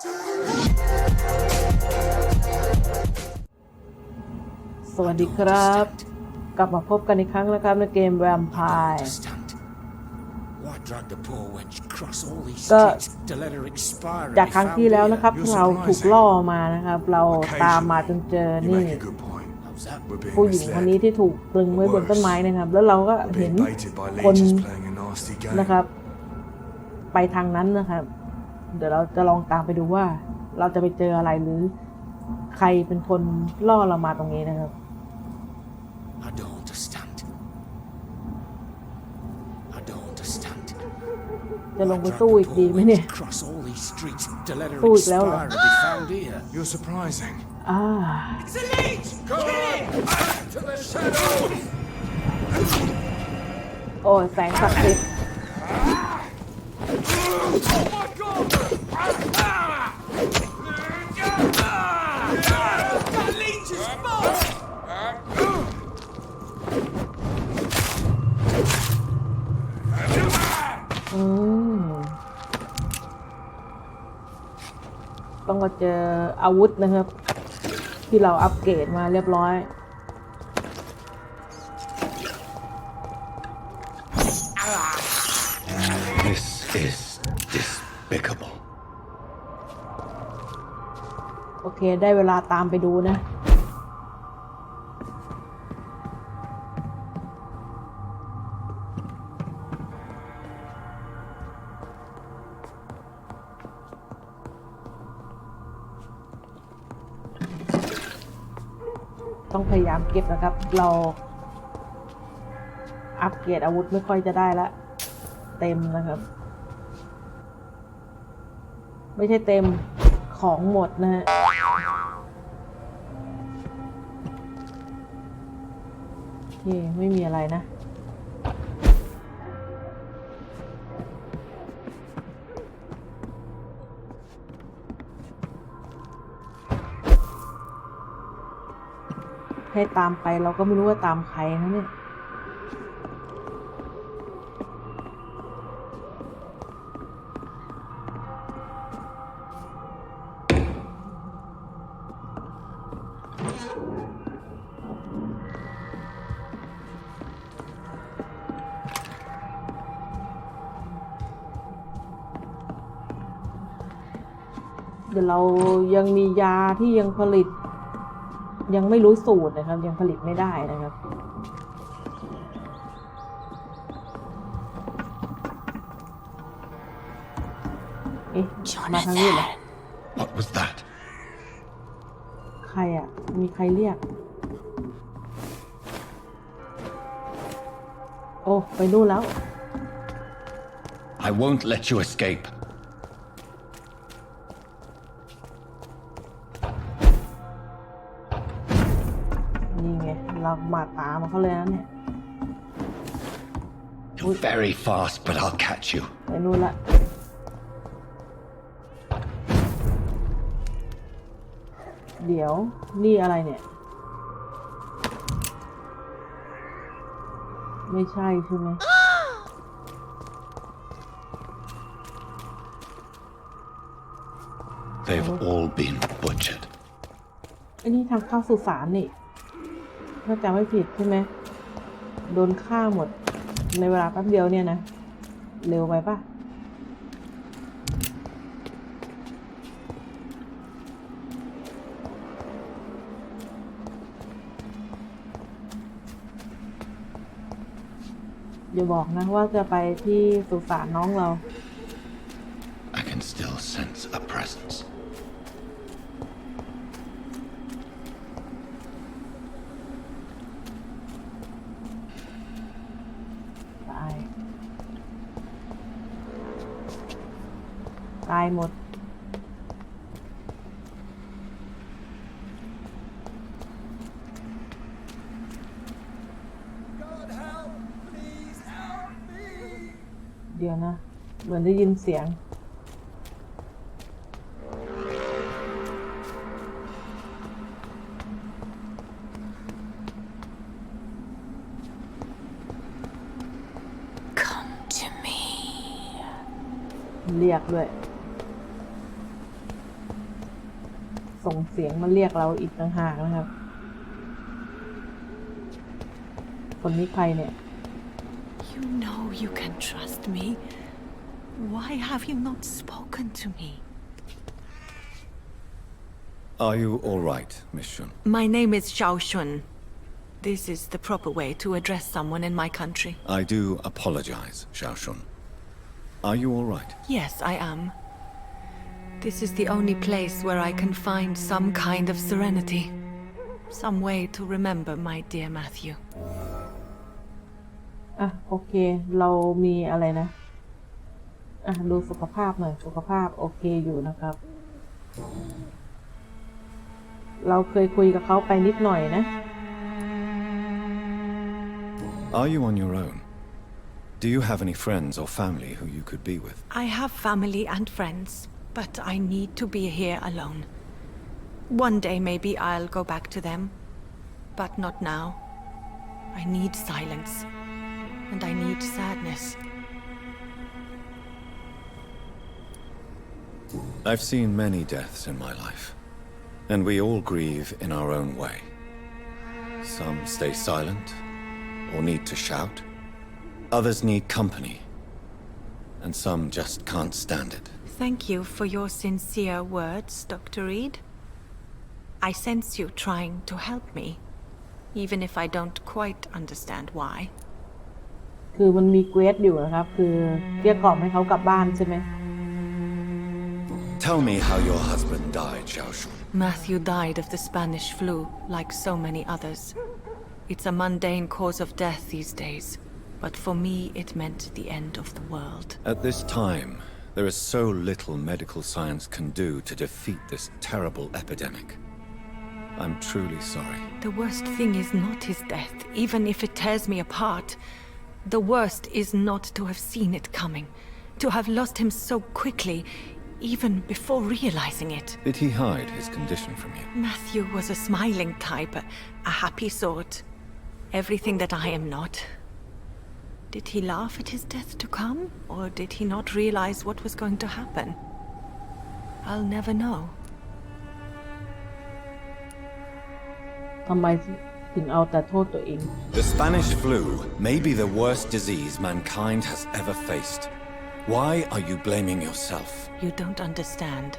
สวัสดีครับกลับมาพบกันอีกครั้งนะครับในเกมแวมไพร์ก็จากครั้งที่แล้วนะครับเราถูกล่อมานะครับเราตามมาจนเจอนี่ผู้หญิงคนนี้ที่ถูกตรึงไว้บนต้นไม้นะครับแล้วเราก็เห็นคนนะครับไปทางนั้นนะครับเดี๋ยวเราจะลองตามไปดูว่าเราจะไปเจออะไรหรือใครเป็นคนล่อเรามาตรงนี้นะครับจะลงไปสู้อีกดีไหมเนี่ยสู้อีกแล้วเหรอโอ้แสงศักดิ์สิทธิ์ต้องมาเจออาวุธนะครับที่เราอัปเกรดมาเรียบร้อยThis is despicable โอเคได้เวลาตามไปดูนะต้องพยายามเก็บนะครับเราอัปเกรดอาวุธไม่ค่อยจะได้ละเต็มนะครับไม่ใช่เต็มของหมดนะฮะนี่ไม่มีอะไรนะให้ตามไปเราก็ไม่รู้ว่าตามใครนะเนี่ยเดี๋ยวเรายังมียาที่ยังผลิตยังไม่รู้สูตรนะครับยังผลิตไม่ได้นะครับเอ๊ะมาทางนี้เหรอ What was that ใครอ่ะมีใครเรียกโอ้ไปดูแล้ว I won't let you escapeนี่ไงเรามาตามเขาเลยนะเนี่ย You're very fast but I'll catch you ไปนู่นละเดี๋ยวนี่อะไรเนี่ยไม่ใช่ใช่ไหมThey've all been butchered อันนี้ทางเข้าสุสานนี่ถ้าจำไม่ผิดใช่ไหมโดนฆ่าหมดในเวลาแป๊บเดียวเนี่ยนะเร็วไปป่ะอย่าบอกนะว่าจะไปที่สุสานน้องเรา I can still sense a presenceตายหมดเดี๋ยวนะเหมือนได้ยินเสียงเรียกด้วย ส่งเสียงมาเรียกเราอีกต่างหากนะครับคนนี้ใครเนี่ย You know you can trust me. Why have you not spoken to me? Are you all right, Miss Shun? My name is Xiao Shun. This is the proper way to address someone in my country. I do apologize, Xiao Shun. Are you all right? Yes, I am. This is the only place where I can find some kind of serenity. Some way to remember my dear Matthew. อ่ะโอเคเรามีอะไรนะอ่ะดูสุขภาพหน่อยสุขภาพโอเคอยู่นะครับเราเคยคุยกับเขาไปนิดหน่อยนะ Are you on your own? Do you have any friends or family who you could be with? I have family and friends, but I need to be here alone. One day maybe I'll go back to them, but not now. I need silence, and I need sadness. I've seen many deaths in my life, and we all grieve in our own way. Some stay silent, or need to shout. Others need company, and some just can't stand it. Thank you for your sincere words, Dr. Reed. I sense you trying to help me, even if I don't quite understand why. คือมันมีเควสอยู่นะครับคือเกลี้ยกล่อมให้เขากลับบ้านใช่ไหม Tell me how your husband died, Xiaoshun. Matthew died of the Spanish flu, like so many others. It's a mundane cause of death these days, but for me it meant the end of the world. At this time, there is so little medical science can do to defeat this terrible epidemic. I'm truly sorry. The worst thing is not his death, even if it tears me apart. The worst is not to have seen it coming, to have lost him so quickly, even before realizing it. Did he hide his condition from you? Matthew was a smiling type, a happy sort. Everything that I am not. Did he laugh at his death to come, or did he not realize what was going to happen? I'll never know. ทำไมถึงเอาแต่โทษตัวเอง The Spanish flu may be the worst disease mankind has ever faced. Why are you blaming yourself? You don't understand.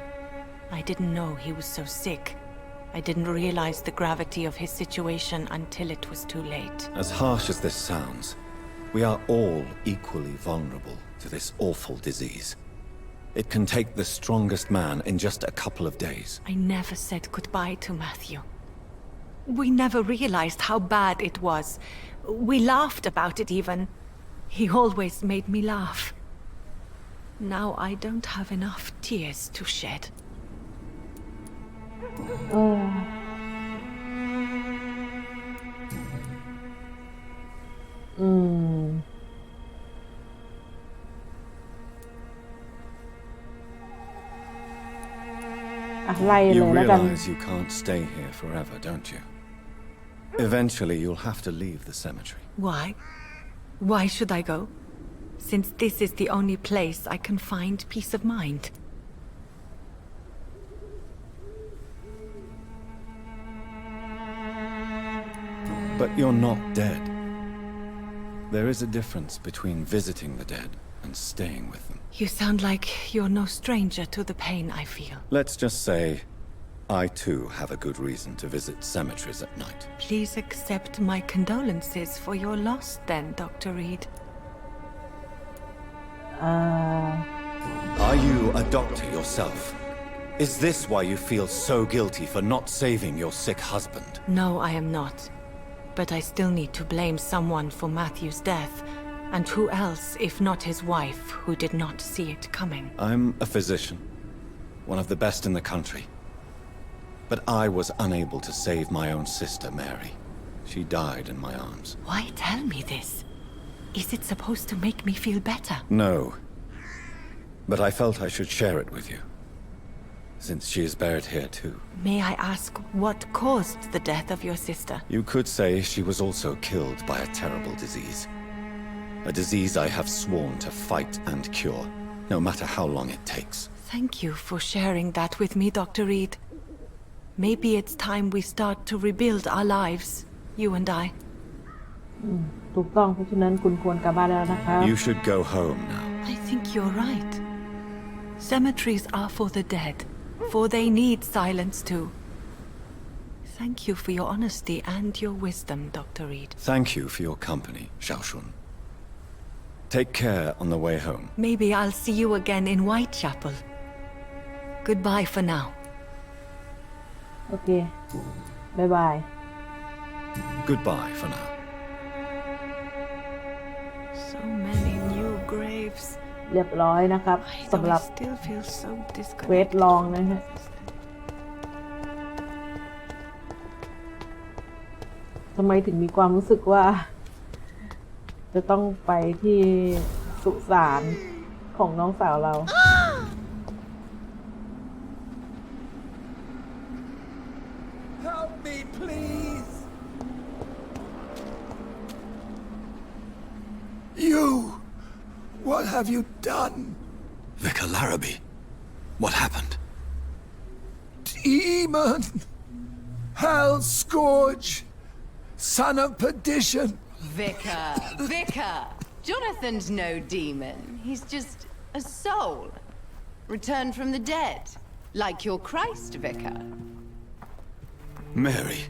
I didn't know he was so sick. I didn't realize the gravity of his situation until it was too late. As harsh as this sounds, we are all equally vulnerable to this awful disease. It can take the strongest man in just a couple of days. I never said goodbye to Matthew. We never realized how bad it was. We laughed about it even. He always made me laugh. Now I don't have enough tears to shed. เออไล่เล You ยแล้วกัน realize you can't stay here forever, don't you? Eventually, you'll have to leave the cemetery. Why? Why should I go? Since this is the only place I can find peace of mind. But you're not dead. There is a difference between visiting the dead and staying with them. You sound like you're no stranger to the pain I feel. Let's just say, I too have a good reason to visit cemeteries at night. Please accept my condolences for your loss then, Dr. Reed. Are you a doctor yourself? Is this why you feel so guilty for not saving your sick husband? No, I am not. But I still need to blame someone for Matthew's death. And who else, if not his wife, who did not see it coming? I'm a physician, one of the best in the country. But I was unable to save my own sister, Mary. She died in my arms. Why tell me this? Is it supposed to make me feel better? No. But I felt I should share it with you, since she is buried here too. May I ask what caused the death of your sister? You could say she was also killed by a terrible disease. A disease I have sworn to fight and cure, no matter how long it takes. Thank you for sharing that with me, Dr. Reed. Maybe it's time we start to rebuild our lives, you and I. ถูกต้องเพราะฉะนั้นคุณควรกลับบ้านแล้วนะครับ You should go home now. I think you're right. Cemeteries are for the dead, for they need silence too. Thank you for your honesty and your wisdom, Dr. Reed. Thank you for your company, Xiaoshun. Take care on the way home. Maybe I'll see you again in Whitechapel. Goodbye for now. โอเคบายบาย Goodbye for now. So many new graves. เรียบร้อยนะครับ Why do สำหรับ I still feel so เควส disconnected? ลองนะฮะทำไมถึงมีความรู้สึกว่า จะต้องไปที่สุสานของน้องสาวเรา Help me, please! You! What have you done? Vicar Larrabee, what happened? Demon! Hell scourge! Son of perdition! Vicar! Jonathan's no demon. He's just a soul. Returned from the dead. Like your Christ, Vicar. Mary,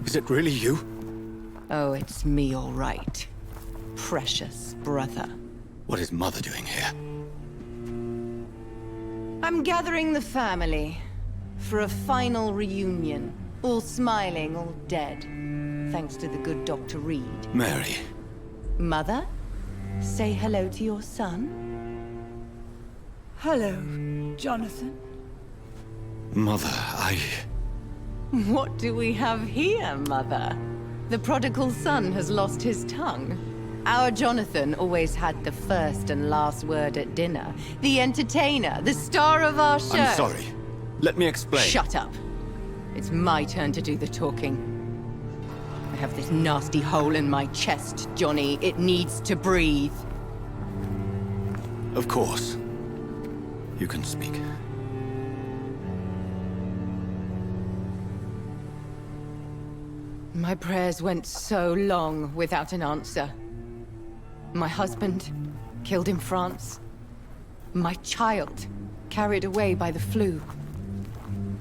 is it really you? Oh, it's me, all right. Precious brother. What is Mother doing here? I'm gathering the family for a final reunion. All smiling, all dead. Thanks to the good Dr. Reed. Mary, Mother, say hello to your son. Hello, Jonathan. Mother, What do we have here, Mother? The prodigal son has lost his tongue. Our Jonathan always had the first and last word at dinner. The entertainer, the star of our show. I'm sorry. Let me explain. Shut up. It's my turn to do the talking. I have this nasty hole in my chest, Johnny. It needs to breathe. Of course. You can speak. My prayers went so long without an answer. My husband, killed in France. My child, carried away by the flu.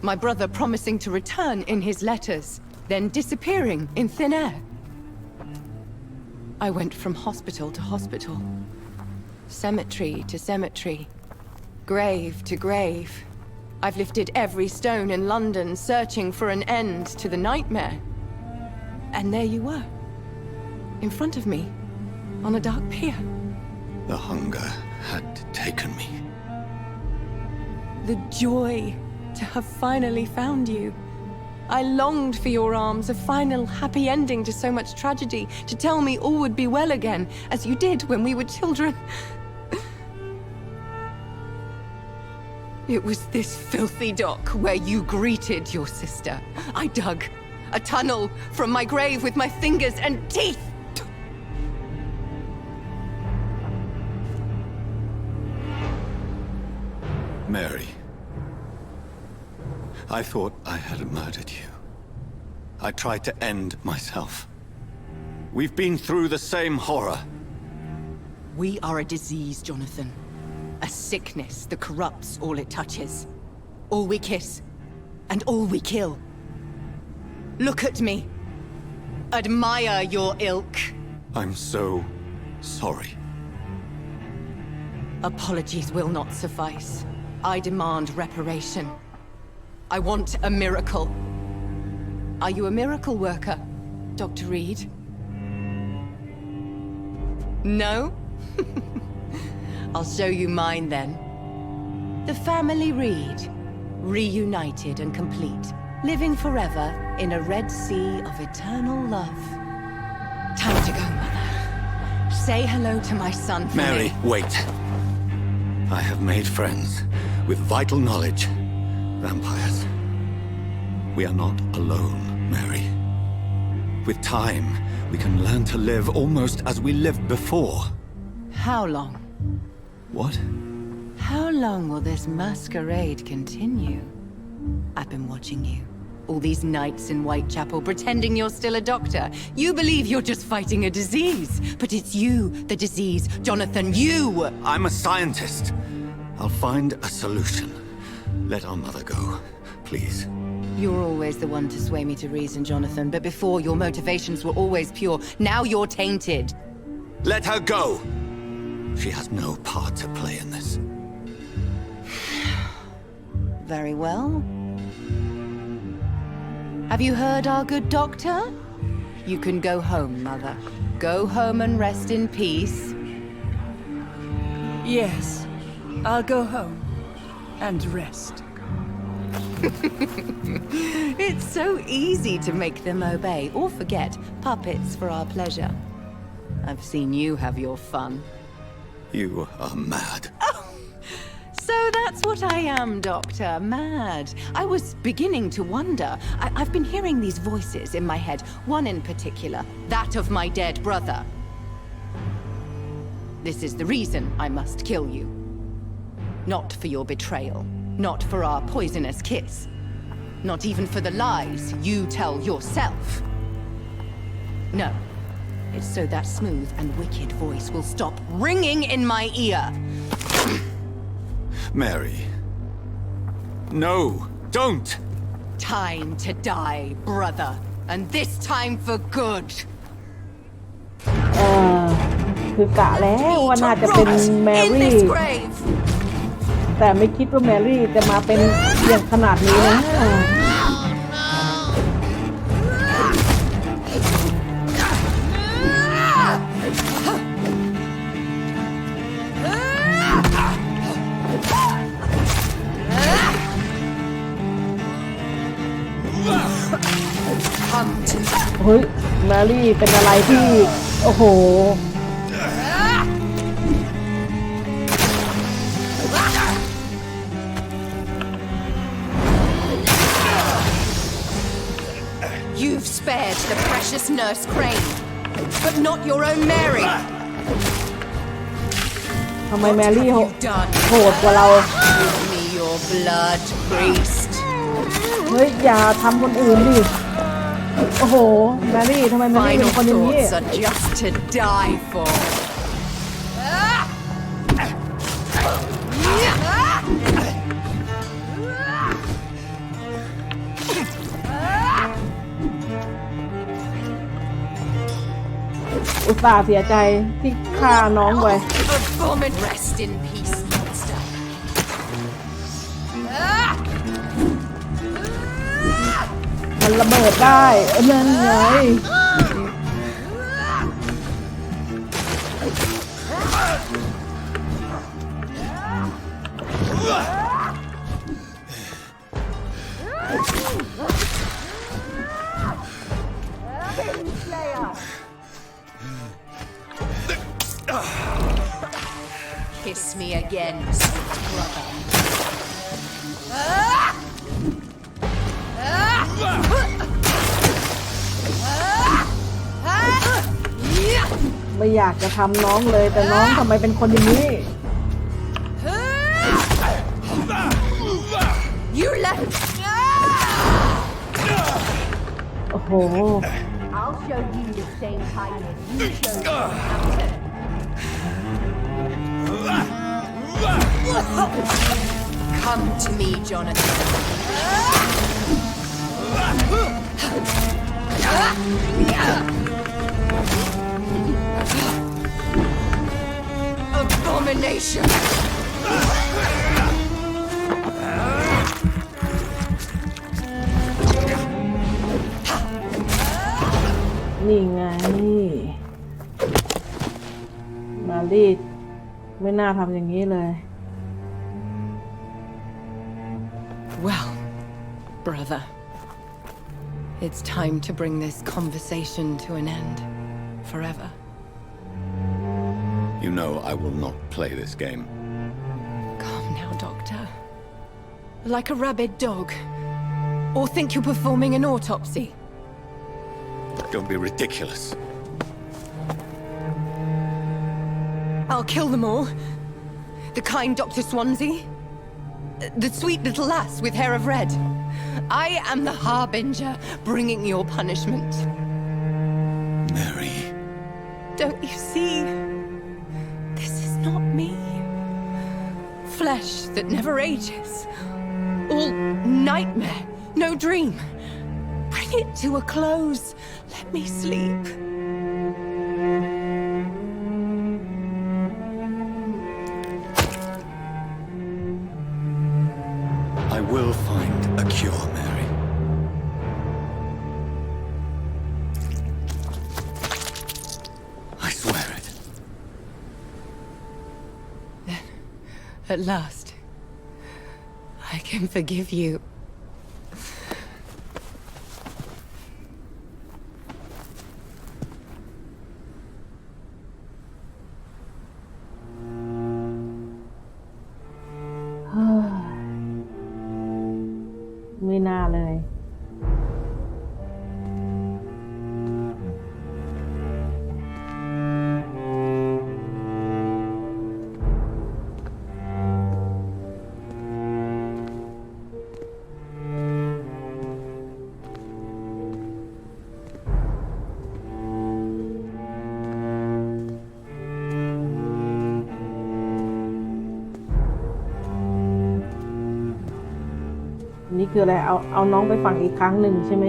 My brother promising to return in his letters, then disappearing in thin air. I went from hospital to hospital, cemetery to cemetery, grave to grave. I've lifted every stone in London, searching for an end to the nightmare. And there you were, in front of me, on a dark pier. The hunger had taken me. The joy to have finally found you. I longed for your arms, a final happy ending to so much tragedy, to tell me all would be well again, as you did when we were children. It was this filthy dock where you greeted your sister. I dug a tunnel from my grave with my fingers and teeth. Mary, I thought I had murdered you. I tried to end myself. We've been through the same horror. We are a disease, Jonathan. A sickness that corrupts all it touches. All we kiss, and all we kill. Look at me. Admire your ilk. I'm so sorry. Apologies will not suffice. I demand reparation. I want a miracle. Are you a miracle worker, Dr. Reed? No? I'll show you mine then. The family Reed, reunited and complete, living forever in a red sea of eternal love. Time to go, Mother. Say hello to my son for Mary, me. wait. I have made friends with vital knowledge. Vampires. We are not alone, Mary. With time, we can learn to live almost as we lived before. How long? What? How long will this masquerade continue? I've been watching you. All these nights in Whitechapel pretending you're still a doctor. You believe you're just fighting a disease. But it's you, the disease. Jonathan, you! I'm a scientist. I'll find a solution. Let our mother go, please. You're always the one to sway me to reason, Jonathan. But before, your motivations were always pure. Now you're tainted. Let her go! She has no part to play in this. Very well. Have you heard our good doctor? You can go home, Mother. Go home and rest in peace. Yes, I'll go home and rest. It's so easy to make them obey or forget puppets for our pleasure. I've seen you have your fun. You are mad. So that's what I am, Doctor. Mad. I was beginning to wonder. I've been hearing these voices in my head, one in particular, that of my dead brother. This is the reason I must kill you. Not for your betrayal, not for our poisonous kiss, not even for the lies you tell yourself. No, it's so that smooth and wicked voice will stop ringing in my ear. Mary. No, don't! Time to die, brother. And this time for good. คือกะแล้วว่าน่าจะเป็นแม In รี่ this grave. แต่ไม่คิดว่าแมรี่จะมาเป็นอย่างขนาดนี้นะ เฮ้ยแมรี่เป็นอะไรที่โอ้โห You've spared the precious nurse Crane, but not your own Mary. ทำไมแมรี่ You've done. โหดกว่าเรา Give me your blood, priest. เฮ้ยอย่าทำคนอื่นดิ โอ้โหแมรี่ทำไมแมรี่เป็ Final นคนอย่างนี้ thoughts are just to die for.อุตส่าห์เสียใจที่ฆ่าน้องไว้ Abomin, rest in peace, monster. มันระเบิดได้นั่นไง Kiss me again, sweet brother. Yeah. ไม่อยากจะทำน้องเลยแต่น้องทำไมเป็นคนอย่างนี้ You left. โอ้โห I'll show you the same kindness you showed me. Come to me, Jonathan. Abomination. นี่ไงมารีดไม่น่าทำอย่างนี้เลย Well, brother, it's time to bring this conversation to an end. Forever. You know I will not play this game. Calm now, Doctor. Like a rabid dog. Or think you're performing an autopsy. Don't be ridiculous. I'll kill them all. The kind Dr. Swansea. The sweet little lass with hair of red. I am the harbinger, bringing your punishment. Mary. Don't you see? This is not me. Flesh that never ages. All nightmare, no dream. Bring it to a close. Let me sleep. I will find a cure, Mary. I swear it. Then, at last, I can forgive you. Huh. ไม่น่าเลย นี่คืออะไร เอาน้องไปฝังอีกครั้งหนึ่งใช่ไหม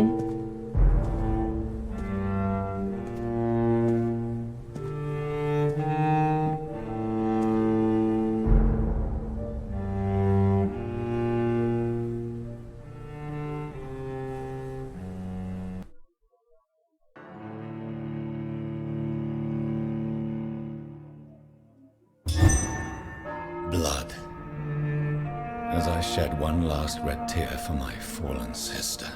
Blood. As I shed one last red tear for my fallen sister,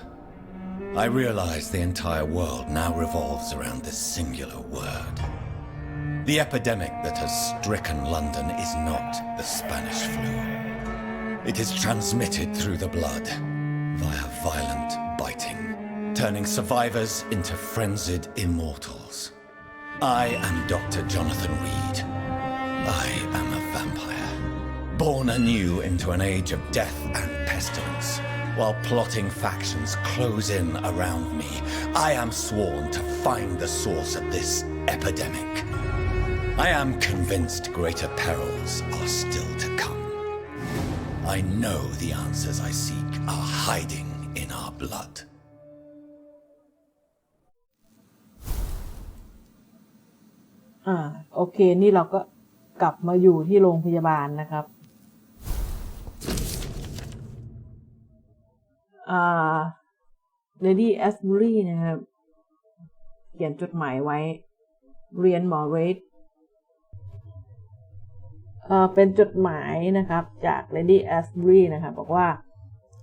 I realize the entire world now revolves around this singular word. The epidemic that has stricken London is not the Spanish flu. It is transmitted through the blood via violent biting, turning survivors into frenzied immortals. I am Dr. Jonathan Reed. I am a vampire, born anew into an age of death and pestilence. While plotting factions close in around me, I am sworn to find the source of this epidemic. I am convinced greater perils are still to come. I know the answers I seek are hiding in our blood. โอเค นี่เราก็กลับมาอยู่ที่โรงพยาบาลนะครับLady Asbury นะครับเขียนจดหมายไว้เรียนหมอเรดเป็นจดหมายนะครับจาก Lady Asbury นะครับบอกว่า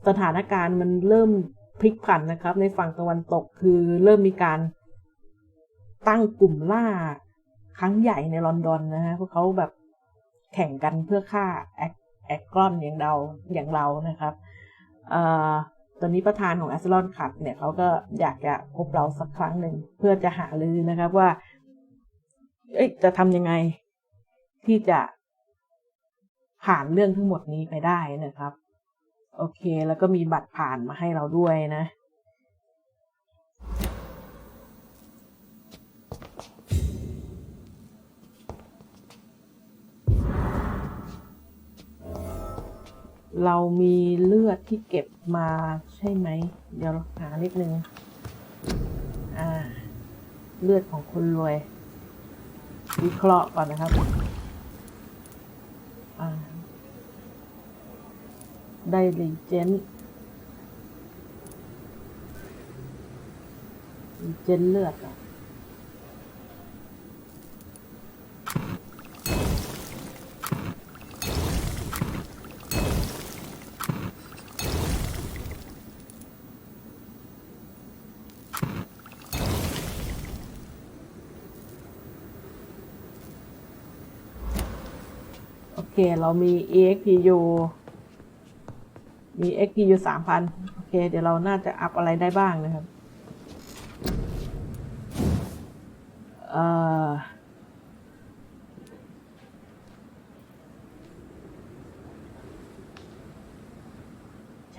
สถานการณ์มันเริ่มพลิกผันนะครับในฝั่งตะวันตกคือเริ่มมีการตั้งกลุ่มล่าครั้งใหญ่ในลอนดอนนะฮะพวกเขาแบบแข่งกันเพื่อฆ่าแอกกรอนอย่างเรานะครับตอนนี้ประธานของแอสลอนคับเนี่ยเขาก็อยากจะพบเราสักครั้งหนึ่งเพื่อจะหารือนะครับว่าจะทำยังไงที่จะผ่านเรื่องทั้งหมดนี้ไปได้นะครับโอเคแล้วก็มีบัตรผ่านมาให้เราด้วยนะเรามีเลือดที่เก็บมาใช่ไหมเดี๋ยวหานิดนึงเลือดของคนรวยวิเคราะห์ก่อนนะครับได้รีเจนเลือดโอเคเรามี EXPU มี XPU 3,000 โอเคเดี๋ยวเราน่าจะอัพอะไรได้บ้างนะครับ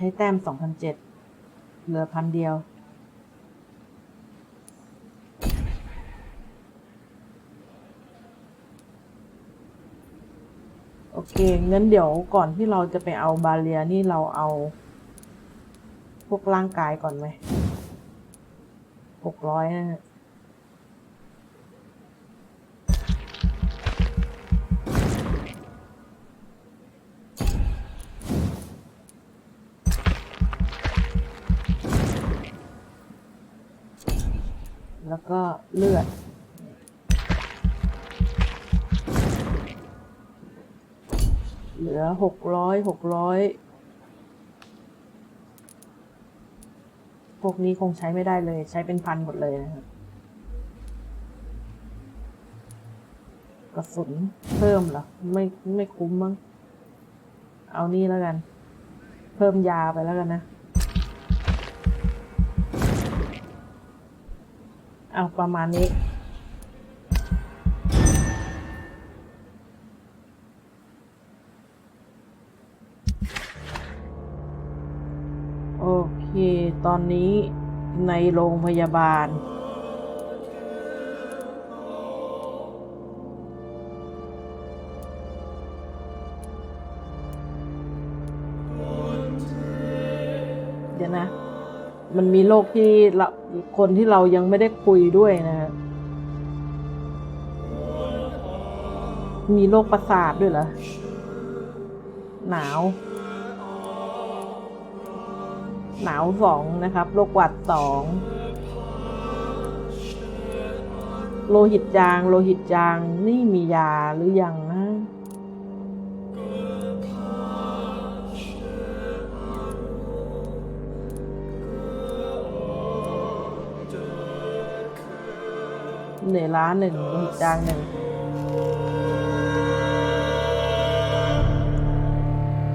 ช้แต้ม 2,700 เหลือ1,000 เดียวโอเคงั้นเดี๋ยวก่อนที่เราจะไปเอาบาเรียนี่เราเอาพวกร่างกายก่อนไหม600นะฮะแล้วก็เลือดเหลือ600พวกนี้คงใช้ไม่ได้เลยใช้เป็นพันหมดเลยนะครับกระสุนเพิ่มเหรอไม่คุ้มมั้งเอานี่แล้วกันเพิ่มยาไปแล้วกันนะเอาประมาณนี้โอเคตอนนี้ในโรงพยาบาลเดี๋ยวนะมันมีโรคที่คนที่เรายังไม่ได้คุยด้วยนะฮะมีโรคประสาทด้วยเหรอหนาว2นะครับโรคหวัด2โลหิตจางนี่มียาหรือยังนะเหนื่อยล้า1โลหิตจาง1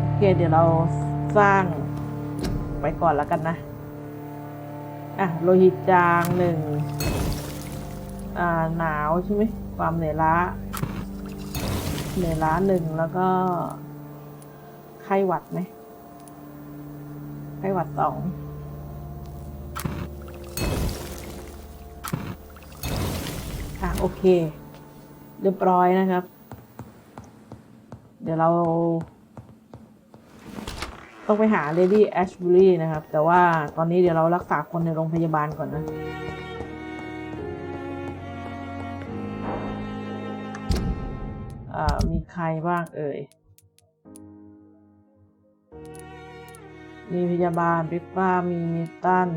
โอเคเดี๋ยวเราสร้างไปก่อนแล้วกันนะโลหิตจาง1หนาวใช่ไหมความเหนื่อยล้า1แล้วก็ไข้หวัดไหมไข้หวัด2โอเคเรียบร้อยนะครับเดี๋ยวเราต้องไปหา Lady Ashbury นะครับแต่ว่าตอนนี้เดี๋ยวเรารักษาคนในโรงพยาบาลก่อนนะมีใครบ้างเอ่ยมีพยาบาลปิป้ามีมิตัน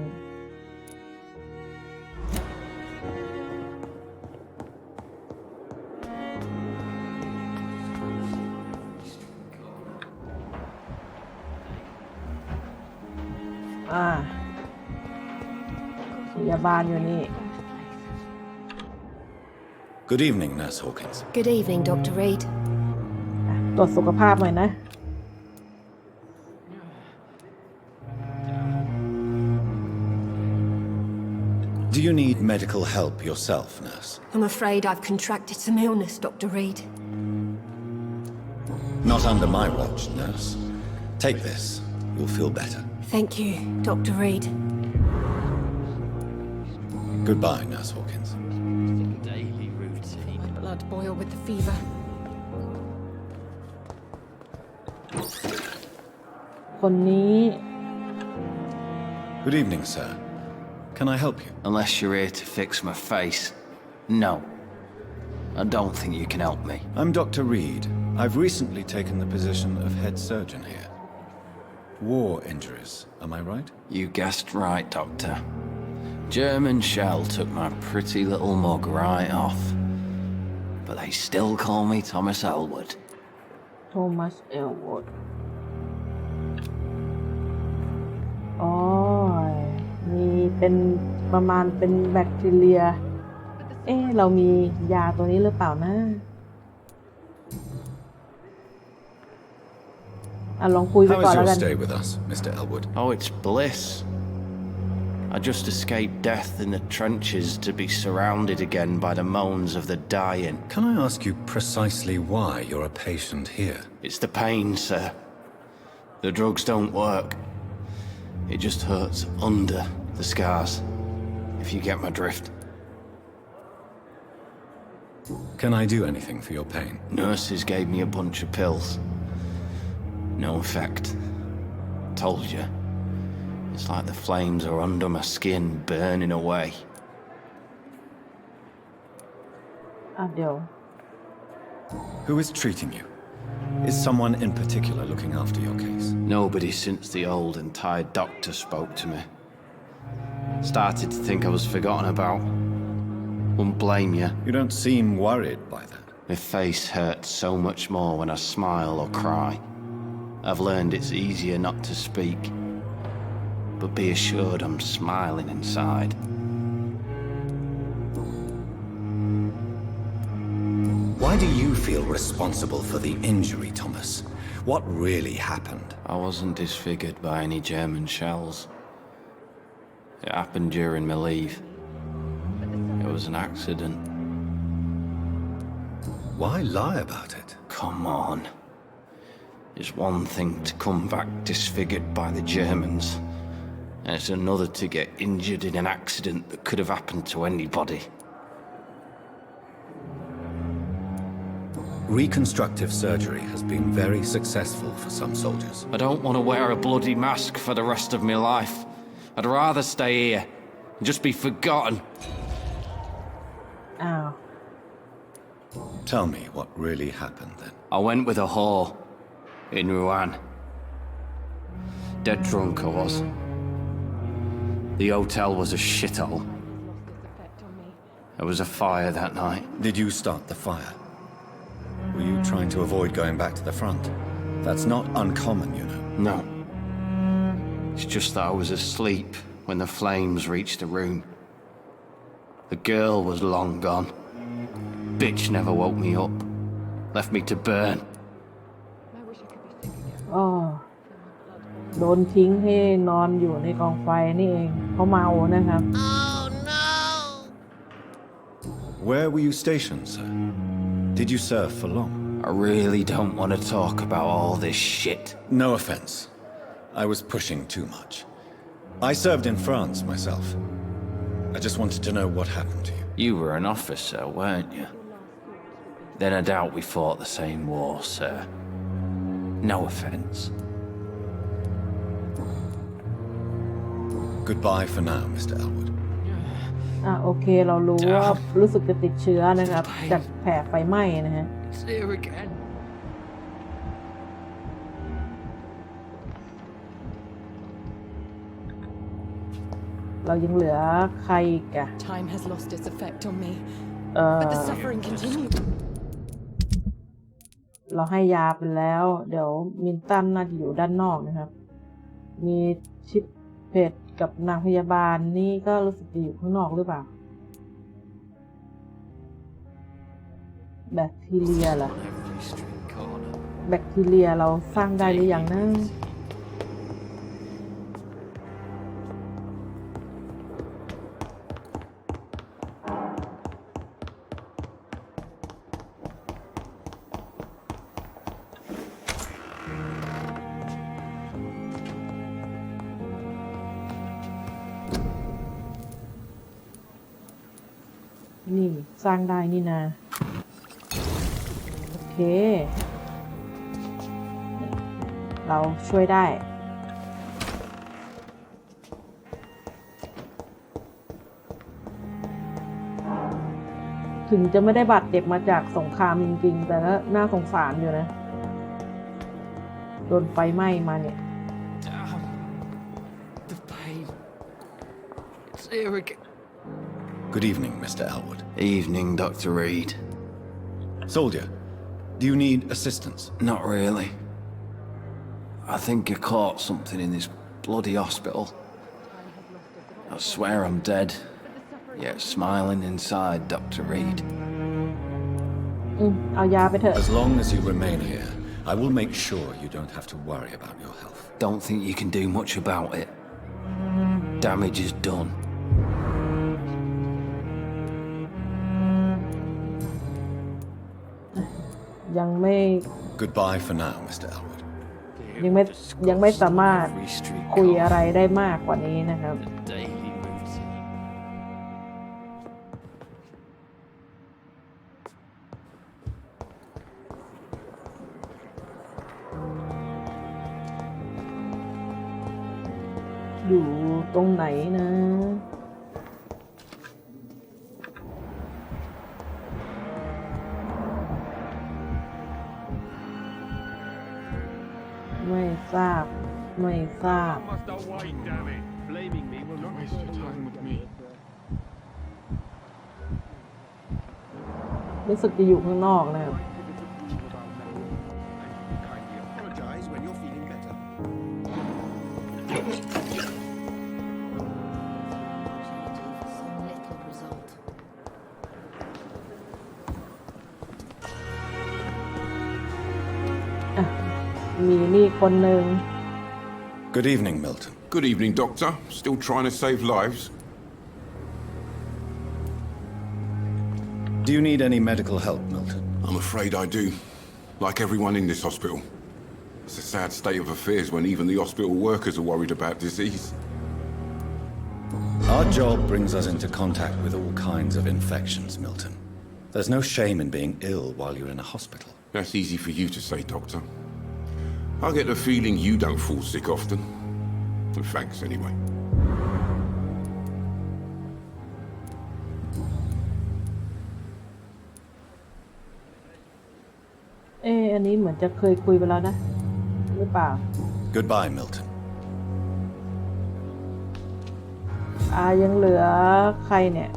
พยาบาลอยู่นี่ Good evening, Nurse Hawkins. Good evening, Dr. Reed. ตรวจสุขภาพหน่อยนะ Do you need medical help yourself, Nurse? I'm afraid I've contracted some illness, Dr. Reed. Not under my watch, Nurse. Take this. You'll feel better. Thank you, Dr. Reed. Goodbye, Nurse Hawkins. My blood boil with the fever. คนนี้ Good evening, sir. Can I help you? Unless you're here to fix my face. No. I don't think you can help me. I'm Dr. Reed. I've recently taken the position of head surgeon here. War injuries, am I right? You guessed right, Doctor. German shell took my pretty little mug right off. But they still call me Thomas Elwood. Thomas Elwood อ๋อมีเป็นประมาณเป็นแบคทีเรียเรามียาตัวนี้หรือเปล่านะลองคุยไป How ก่อน is แล้ว your กัน stay with us, Mr. Elwood? Oh, it's bliss. I just escaped death in the trenches to be surrounded again by the moans of the dying. Can I ask you precisely why you're a patient here? It's the pain, sir. The drugs don't work. It just hurts under the scars, if you get my drift. Can I do anything for your pain? Nurses gave me a bunch of pills. No effect. Told you. It's like the flames are under my skin, burning away. เดี๋ยว Who is treating you? Is someone in particular looking after your case? Nobody since the old and tired doctor spoke to me. Started to think I was forgotten about. Wouldn't blame you. You don't seem worried by that. My face hurts so much more when I smile or cry. I've learned it's easier not to speak. But be assured I'm smiling inside. Why do you feel responsible for the injury, Thomas? What really happened? I wasn't disfigured by any German shells. It happened during my leave. It was an accident. Why lie about it? Come on. It's one thing to come back disfigured by the Germans, and it's another to get injured in an accident that could have happened to anybody. Reconstructive surgery has been very successful for some soldiers. I don't want to wear a bloody mask for the rest of my life. I'd rather stay here and just be forgotten. Ow. Tell me what really happened then. I went with a whore in Rouen. Dead drunk I was. The hotel was a shithole. There was a fire that night. Did you start the fire? Were you trying to avoid going back to the front? That's not uncommon, you know. No. It's just that I was asleep when the flames reached the room. The girl was long gone. Bitch never woke me up. Left me to burn. อ๋อโดนทิ้งให้นอนอยู่ในกองไฟนี่เองเขาเมานะครับ Where were you stationed, sir? Did you serve for long? I really don't want to talk about all this shit. No offense. I was pushing too much. I served in France myself. I just wanted to know what happened to you. You were an officer, weren't you? Then I doubt we fought the same war, sir. No offense. Goodbye for now, Mr. Elwood. โอเคเรารู้ว่ารู้สึกจะติดเชื้อนะครับจากแผลไฟไหม้นะฮะ It's here again. เรายังเหลือใครอีกอะ Time has lost its effect on me, but the suffering continues. เราให้ยาไปแล้วเดี๋ยวมินตันน่าจะอยู่ด้านนอกนะครับมีชิปเพจกับนางพยาบาลนี่ก็รู้สึกจะอยู่ข้างนอกหรือเปล่าแบคทีเรียเหรอแบคทีเรียเราสร้างได้หรือยังนะนี่สร้างได้นี่นะโอเคเราช่วยได้ถึงจะไม่ได้บาดเจ็บมาจากสงครามจริงๆแต่ก็น่าสงสารอยู่นะโดนไฟไหม้มาเนี่ย Damn. The pain. It's here again. Good evening, Mr. Elwood. Evening, Dr. Reed. Soldier, do you need assistance? Not really. I think I caught something in this bloody hospital. I swear I'm dead, yet smiling inside, Dr. Reed. เอายาไปเถอะ As long as you remain here, I will make sure you don't have to worry about your health. Don't think you can do much about it. Damage is done.ยังไม่ Goodbye for now, Mr. Elwood. ยังไม่สามารถคุยอะไรได้มากกว่านี้นะครับอยู่ตรงไหนนะไม่ทราบรู้สึกจะอยู่ข้างนอกนะครับมีนี่คนหนึ่ง Good evening, Milton. Good evening, Doctor. Still trying to save lives? Do you need any medical help, Milton? I'm afraid I do. Like everyone in this hospital. It's a sad state of affairs when even the hospital workers are worried about disease. Our job brings us into contact with all kinds of infections, Milton. There's no shame in being ill while you're in a hospital. That's easy for you to say, Doctor. I get the feeling you don't fall sick often. Well, thanks, anyway. อันนี้เหมือนจะเคยคุยไปแล้วนะหรือเปล่า Goodbye, Milton. ยังเหลือใครเนี่ย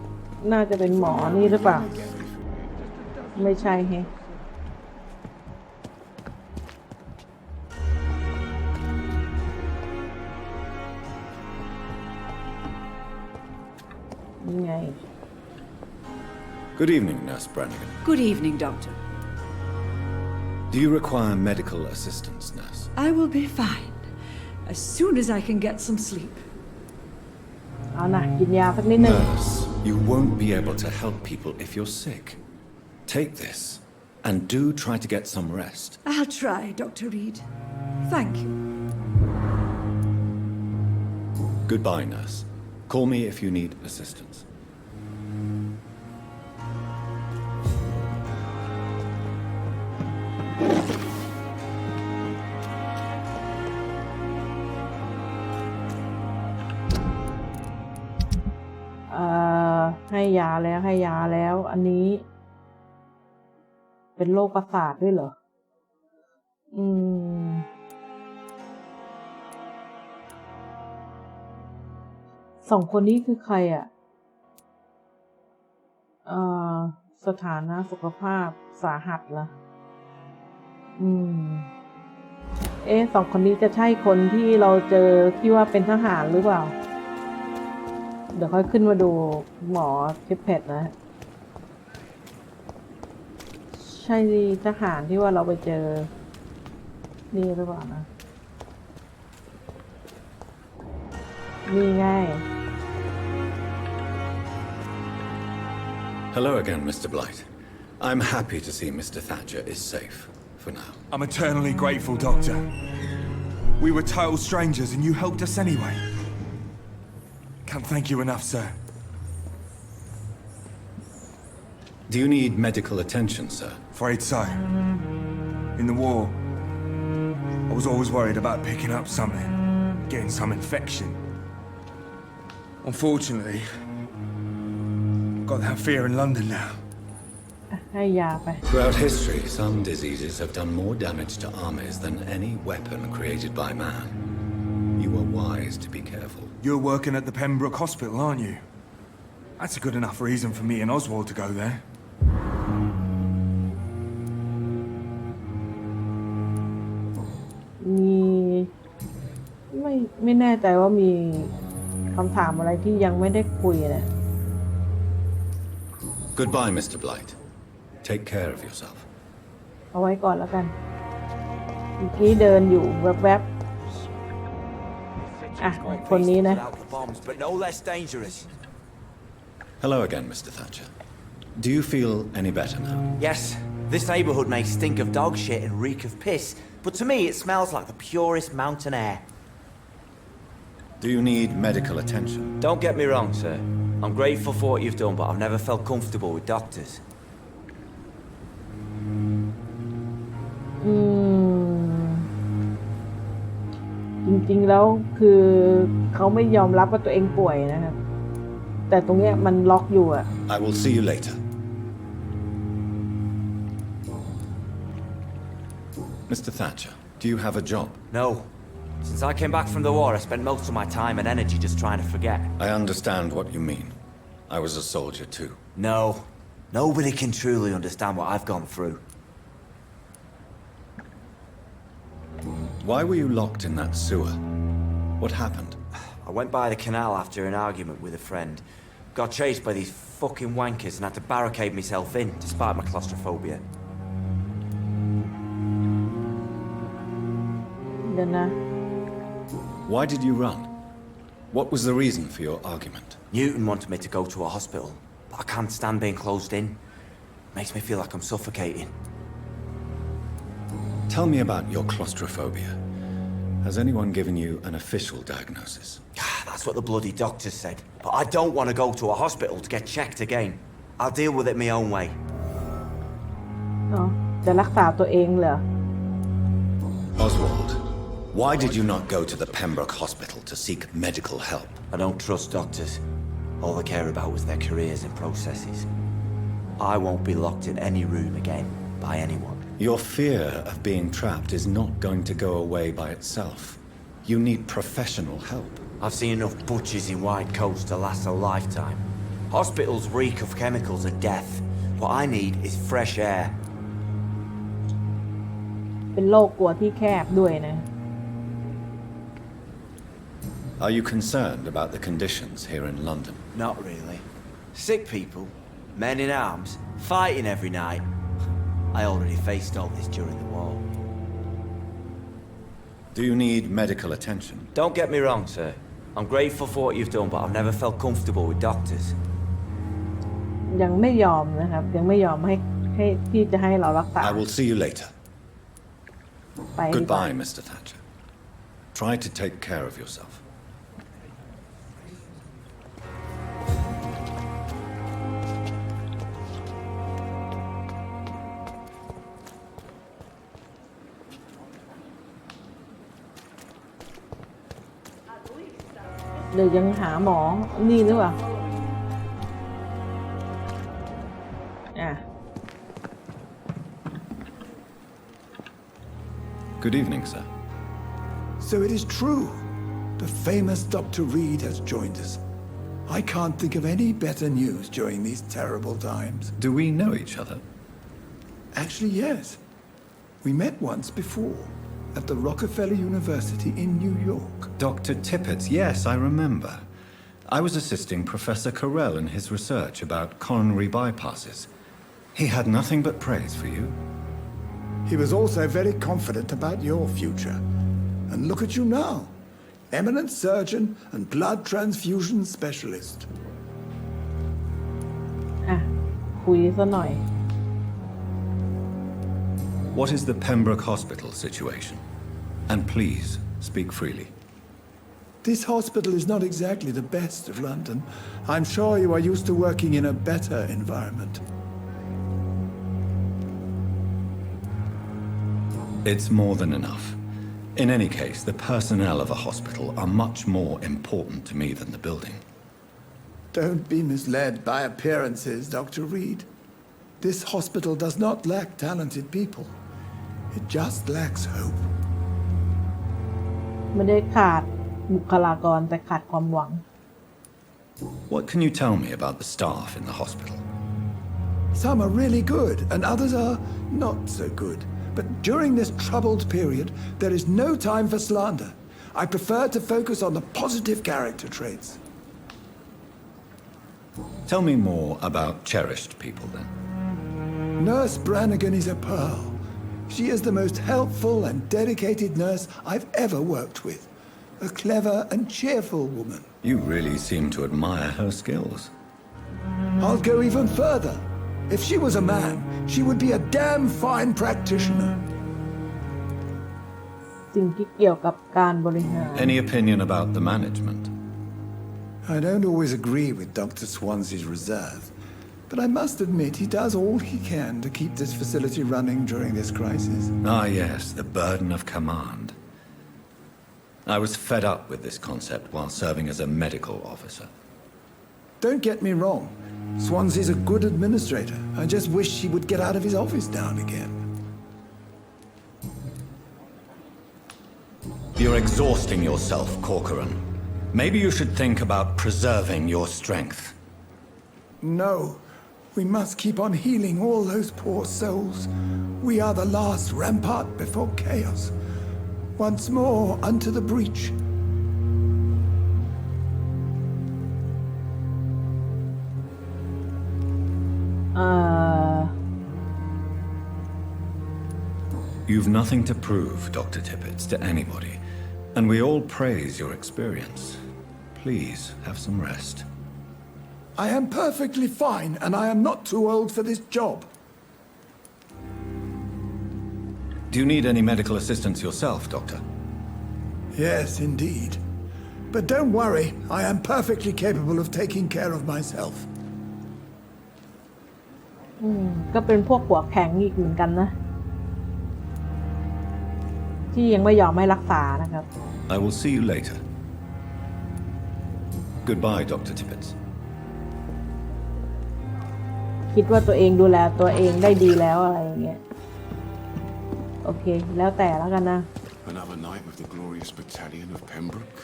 น่าจะเป็นหมอนี่หรือเปล่าไม่ใช่เฮนี่ไง Good evening, Nurse Brannigan. Good evening, Doctor. Do you require medical assistance, Nurse? I will be fine as soon as I can get some sleep. เอานะกินยาสักนิดหนึ่ง Nurse, you won't be able to help people if you're sick. Take this, and do try to get some rest. I'll try, Dr. Reed. Thank you. Goodbye, Nurse. Call me if you need assistance.ให้ยาแล้วอันนี้เป็นโรคประสาทด้วยเหรอสองคนนี้คือใครสถานะสุขภาพสาหัสเหรอสองคนนี้จะใช่คนที่เราเจอที่ว่าเป็นทหารหรือเปล่าเดี๋ยวค่อยขึ้นมาดูหมอชิปเพดนะใช่ทหารที่ว่าเราไปเจอนี่หรือเปล่านะนี่ไง Hello again, Mr. Blight. I'm happy to see Mr. Thatcher is safe for now. I'm eternally grateful, Doctor. We were total strangers and you helped us anyway. Can't thank you enough, sir. Do you need medical attention, sir? Afraid so. In the war, I was always worried about picking up something, getting some infection. Unfortunately, I've got that fear in London now. ให้ยาไป Throughout history, some diseases have done more damage to armies than any weapon created by man. You are wise to be careful. You're working at the Pembroke Hospital, aren't you? That's a good enough reason for me and Oswald to go there. ไม่แน่ใจว่ามีคำถามอะไรที่ยังไม่ได้คุยนะ Goodbye, Mr. Blight. Take care of yourself. เอาไว้ก่อนแล้วกันเมื่อกี้เดินอยู่แวบๆคนนี้นะ Hello again, Mr. Thatcher. Do you feel any better now? Yes. This neighborhood may stink of dog shit and reek of piss, but to me it smells like the purest mountain air. Do you need medical attention? Don't get me wrong, sir. I'm grateful for what you've done, but I've never felt comfortable with doctors. จริงๆแล้วคือเขาไม่ยอมรับว่าตัวเองป่วยนะครับแต่ตรงเนี้ยมันล็อกอยู่อะ I will see you later. Mr. Thatcher, do you have a job? No. Since I came back from the war, I spent most of my time and energy just trying to forget. I understand what you mean. I was a soldier too. No. Nobody can truly understand what I've gone through. Why were you locked in that sewer? What happened? I went by the canal after an argument with a friend. Got chased by these fucking wankers and had to barricade myself in, despite my claustrophobia. เดี๋ยวนะ Why did you run? What was the reason for your argument? Newton wanted me to go to a hospital, but I can't stand being closed in. Makes me feel like I'm suffocating. Tell me about your claustrophobia. Has anyone given you an official diagnosis? That's what the bloody doctors said. But I don't want to go to a hospital to get checked again. I'll deal with it my own way. อ๋อจะรักษาตัวเองเหรอ Oswald, why did you not go to the Pembroke Hospital to seek medical help? I don't trust doctors. All they care about was their careers and processes. I won't be locked in any room again by anyone. Your fear of being trapped is not going to go away by itself. You need professional help. I've seen enough butchers in white coats to last a lifetime. Hospitals reek of chemicals and death. What I need is fresh air. เป็นโรคกลัวที่แคบด้วยนะ Are you concerned about the conditions here in London? Not really. Sick people, men in arms, fighting every night. I already faced all this during the war. Do you need medical attention? Don't get me wrong, sir. I'm grateful for what you've done, but I've never felt comfortable with doctors. ยังไม่ยอมนะครับยังไม่ยอมให้ที่จะให้เรารักษา I will see you later. ไปดีกว่า Goodbye, Mr. Thatcher. Try to take care of yourself. เดี๋ยวยังหาหมอนี่หรือเปล่าGood evening, sir. So it is true. The famous Dr. Reed has joined us. I can't think of any better news during these terrible times. Do we know each other? Actually, yes. We met once before at the Rockefeller University in New York. Dr. Tippett, yes, I remember. I was assisting Professor Carell in his research about coronary bypasses. He had nothing but praise for you. He was also very confident about your future. And look at you now. Eminent surgeon and blood transfusion specialist. คุยซะหน่อย What is the Pembroke Hospital situation? And please, speak freely. This hospital is not exactly the best of London. I'm sure you are used to working in a better environment. It's more than enough. In any case, the personnel of a hospital are much more important to me than the building. Don't be misled by appearances, Dr. Reed. This hospital does not lack talented people. It just lacks hope. ไม่ได้ขาดบุคลากรแต่ขาดความหวัง What can you tell me about the staff in the hospital? Some are really good and others are not so good. But during this troubled period, there is no time for slander. I prefer to focus on the positive character traits. Tell me more about cherished people, then. Nurse Brannigan is a pearl. She is the most helpful and dedicated nurse I've ever worked with. A clever and cheerful woman. You really seem to admire her skills. I'll go even further. If she was a man, she would be a damn fine practitioner. สิ่งที่เกี่ยวกับการบริหาร Any opinion about the management? I don't always agree with Dr. Swansea's reserve, but I must admit he does all he can to keep this facility running during this crisis. Ah, yes, the burden of command. I was fed up with this concept while serving as a medical officer. Don't get me wrong. Swansea's a good administrator. I just wish he would get out of his office now and again. You're exhausting yourself, Corcoran. Maybe you should think about preserving your strength. No. We must keep on healing all those poor souls. We are the last rampart before chaos. Once more unto the breach. You've nothing to prove, Dr. Tippett, to anybody, and we all praise your experience. Please have some rest. I am perfectly fine, and I am not too old for this job. Do you need any medical assistance yourself, Doctor? Yes, indeed. But don't worry, I am perfectly capable of taking care of myself. ก็เป็นพวกหัวแข็งอีกเหมือนกันนะที่ยังไม่ยอมให้รักษานะครับ I will see you later. Goodbye, Dr. Tippett. คิดว่าตัวเองดูแลตัวเองได้ดีแล้วอะไรอย่างเงี้ยโอเคแล้วแต่แล้วกันนะ Another night with the glorious battalion of Pembroke.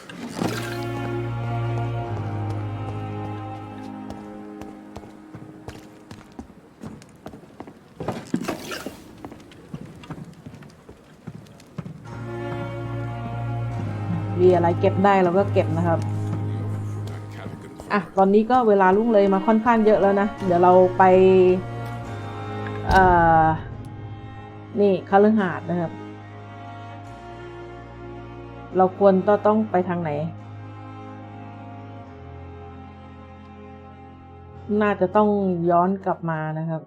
มีอะไรเก็บได้เราก็เก็บนะครับอ่ะตอนนี้ก็เวลาลุ่งเลยมาค่อนข้างเยอะแล้วนะเดี๋ยวเราไปนี่คฤหาสน์นะครับเราควรต้องไปทางไหนน่าจะต้องย้อนกลับมานะครับ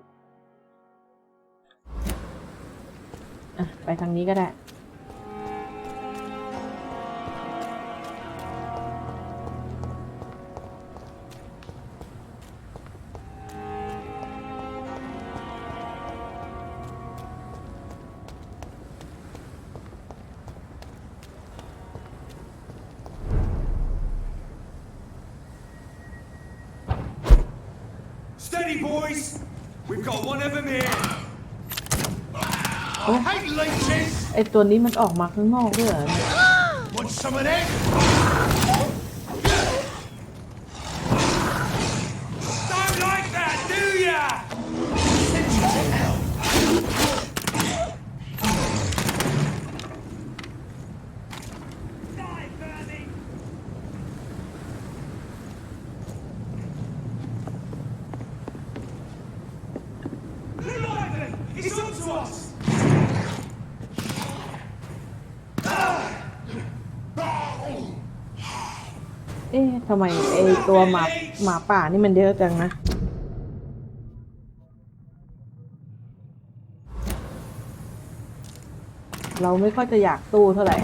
อ่ะไปทางนี้ก็ได้Steady, boys! We've got one of them here! I hate leeches! ไอตัวนี้มันออกมาข้างนอกด้วยเหรอ Want some of them? Don't like that, do ya? Send you to hell. Die, Bernie! He's on to us! เอ๊ะทำไมไอตัวหมาป่านี่มันเยอะจังนะเราไม่ค่อยจะอยากตู้เท่าไหร่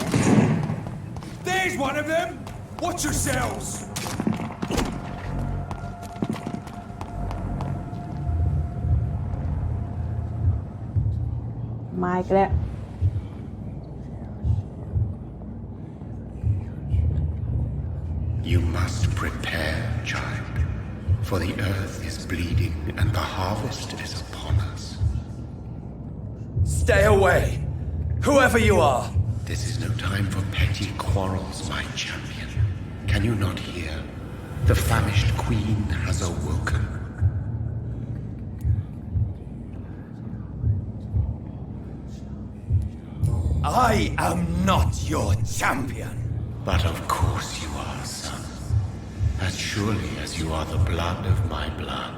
There's one of them! Watch yourselves! มาอีกแล้ว You must prepare, child, for the earth is bleeding and the harvest is upon us. Stay away, whoever you are. This is no time for petty quarrels, my champion. Can you not hear? The famished queen has awoken. I am not your champion. But of course you are, son. As surely as you are the blood of my blood.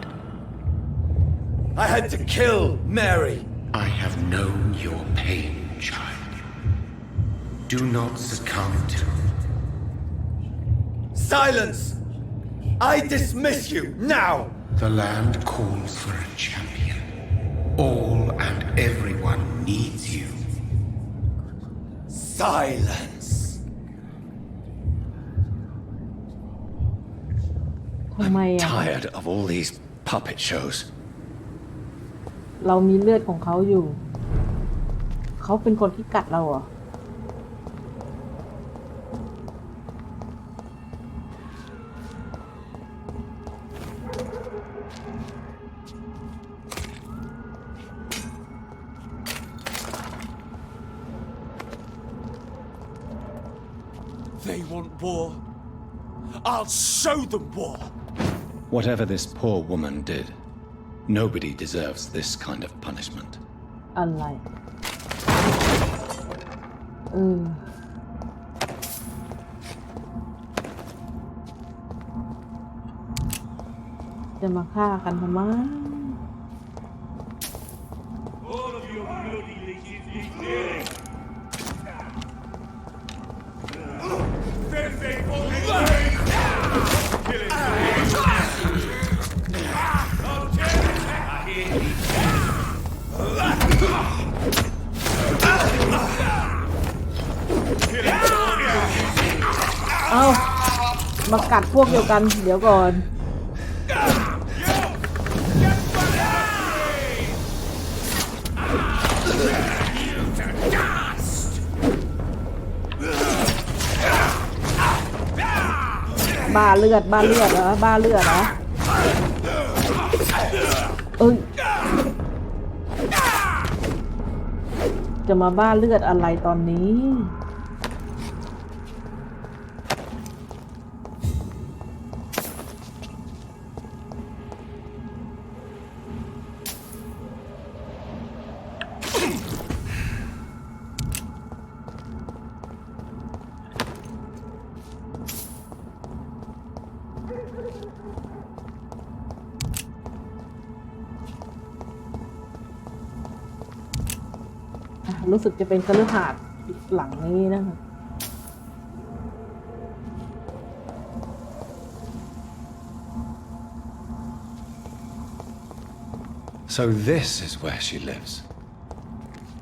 I had to kill Mary. I have known your pain, child. Do not succumb to... Silence! I dismiss you, now! The land calls for a champion. All and everyone needs you. Silence. ทำไม I'm tired of all these puppet shows. เรามีเลือดของเขาอยู่ เขาเป็นคนที่กัดเราเหรอ They want war. I'll show them war. Whatever this poor woman did, nobody deserves this kind of punishment. อะไรจะมาฆ่ากันทำไม All of your bloody leeches be dead. Killing. เอามากัดพวกเดียวกัน เดี๋ยวก่อนบ้าเลือดเหรอบ้าเลือดเหรอจะมาบ้าเลือดอะไรตอนนี้ รู้สึกจะเป็นคฤหาสน์หลังนี้นะคะ So this is where she lives.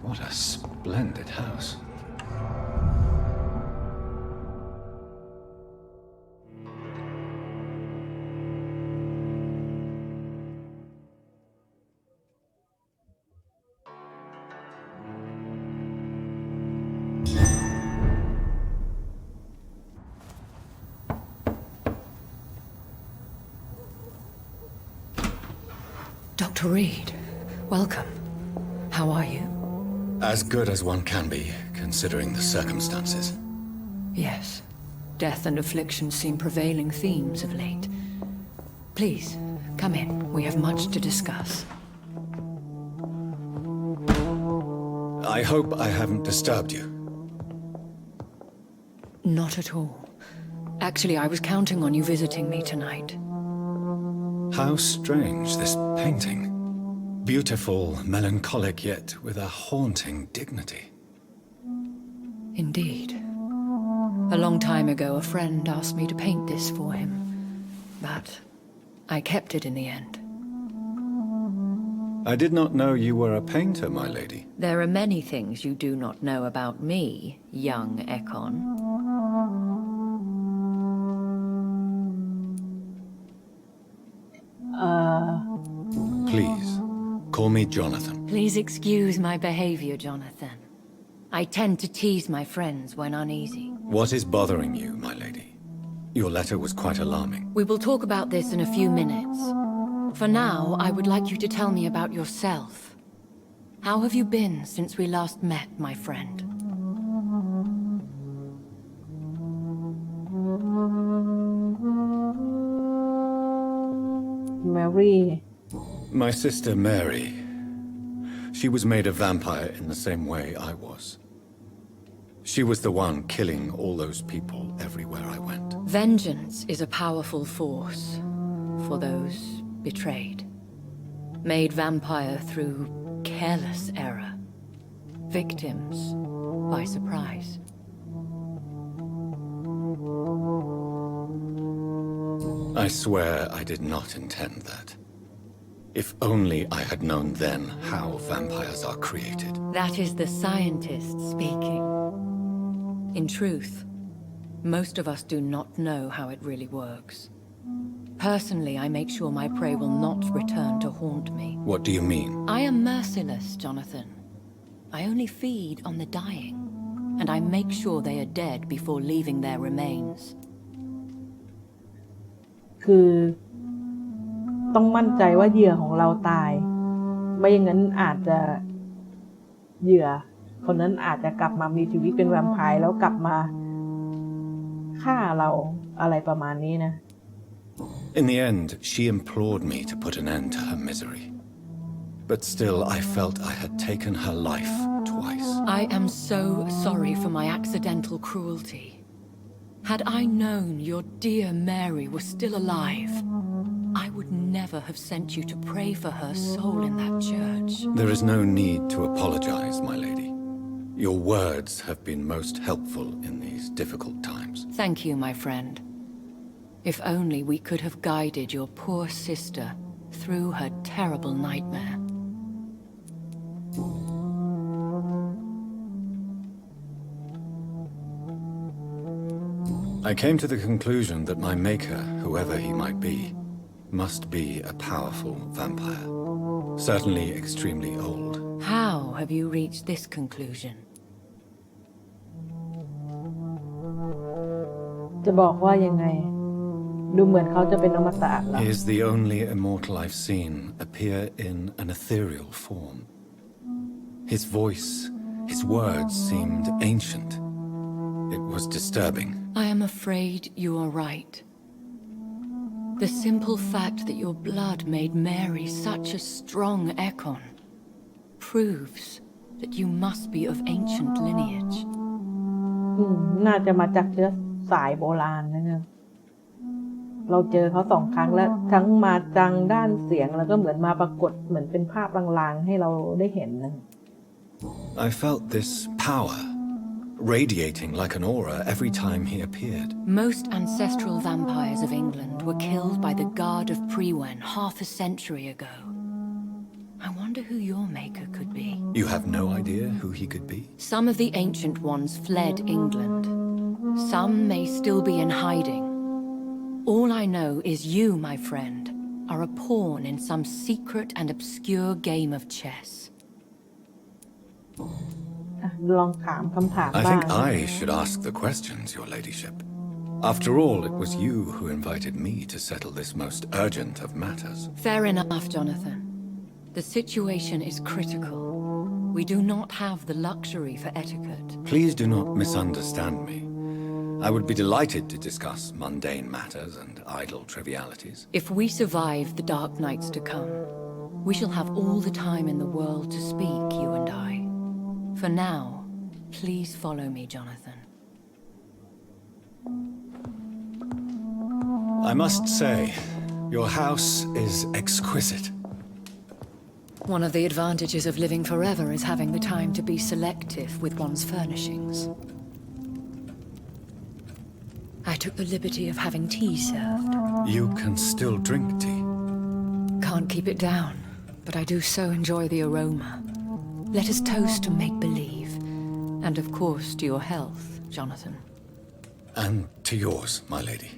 What a splendid house. Dr. Reed, welcome. How are you? As good as one can be, considering the circumstances. Yes. Death and affliction seem prevailing themes of late. Please, come in. We have much to discuss. I hope I haven't disturbed you. Not at all. Actually, I was counting on you visiting me tonight. How strange, this painting. Beautiful, melancholic, yet with a haunting dignity. Indeed. A long time ago, a friend asked me to paint this for him, but I kept it in the end. I did not know you were a painter, my lady. There are many things you do not know about me, young Ekon. Please, call me Jonathan. Please excuse my behavior, Jonathan. I tend to tease my friends when uneasy. What is bothering you, my lady? Your letter was quite alarming. We will talk about this in a few minutes. For now, I would like you to tell me about yourself. How have you been since we last met, my friend? Mary. My sister Mary. She was made a vampire in the same way I was. She was the one killing all those people everywhere I went. Vengeance is a powerful force for those betrayed. Made vampire through careless error. Victims by surprise. I swear I did not intend that. If only I had known then how vampires are created. That is the scientist speaking. In truth, most of us do not know how it really works. Personally, I make sure my prey will not return to haunt me. What do you mean? I am merciless, Jonathan. I only feed on the dying, and I make sure they are dead before leaving their remains. คือต้องมั่นใจว่าเหยื่อของเราตายไม่อย่างนั้นอาจจะเหยื่อคนนั้นอาจจะกลับมามีชีวิตเป็นแวมไพร์แล้วกลับมาฆ่าเราอะไรประมาณนี้นะ In the end, she implored me to put an end to her misery. But still, I felt I had taken her life twice. I am so sorry for my accidental cruelty. Had I known your dear Mary was still alive, I would never have sent you to pray for her soul in that church. There is no need to apologize, my lady. Your words have been most helpful in these difficult times. Thank you, my friend. If only we could have guided your poor sister through her terrible nightmare. I came to the conclusion that my maker, whoever he might be, must be a powerful vampire. Certainly extremely old. How have you reached this conclusion? จะบอกว่ายังไงดูเหมือนเขาจะเป็นอมตะเหรอ He is the only immortal I've seen appear in an ethereal form. His voice, his words seemed ancient. It was disturbing. I am afraid you are right. The simple fact that your blood made Mary such a strong Ekon proves that you must be of ancient lineage. น่าจะมาจากเชื้อสายโบราณนะครับเราเจอเขา2 ครั้งแล้วทั้งมาจังด้านเสียงแล้วก็เหมือนมาปรากฏเหมือนเป็นภาพลางๆให้เราได้เห็นนะ I felt this power radiating like an aura every time he appeared. Most ancestral vampires of England were killed by the Guard of Prewen half a century ago. I wonder who your maker could be. You have no idea who he could be? Some of the ancient ones fled England. Some may still be in hiding. All I know is you, my friend, are a pawn in some secret and obscure game of chess. ลองถามคำถาม I บ้าง think I should ask the questions, your ladyship. After all, it was you who invited me to settle this most urgent of matters. Fair enough, Jonathan. The situation is critical. We do not have the luxury for etiquette. Please do not misunderstand me. I would be delighted to discuss mundane matters and idle trivialities. If we survive the dark nights to come, we shall have all the time in the world to speak, you and I. For now, please follow me, Jonathan. I must say, your house is exquisite. One of the advantages of living forever is having the time to be selective with one's furnishings. I took the liberty of having tea served. You can still drink tea. Can't keep it down, but I do so enjoy the aroma. Let us toast to make-believe, and of course to your health, Jonathan. And to yours, my lady.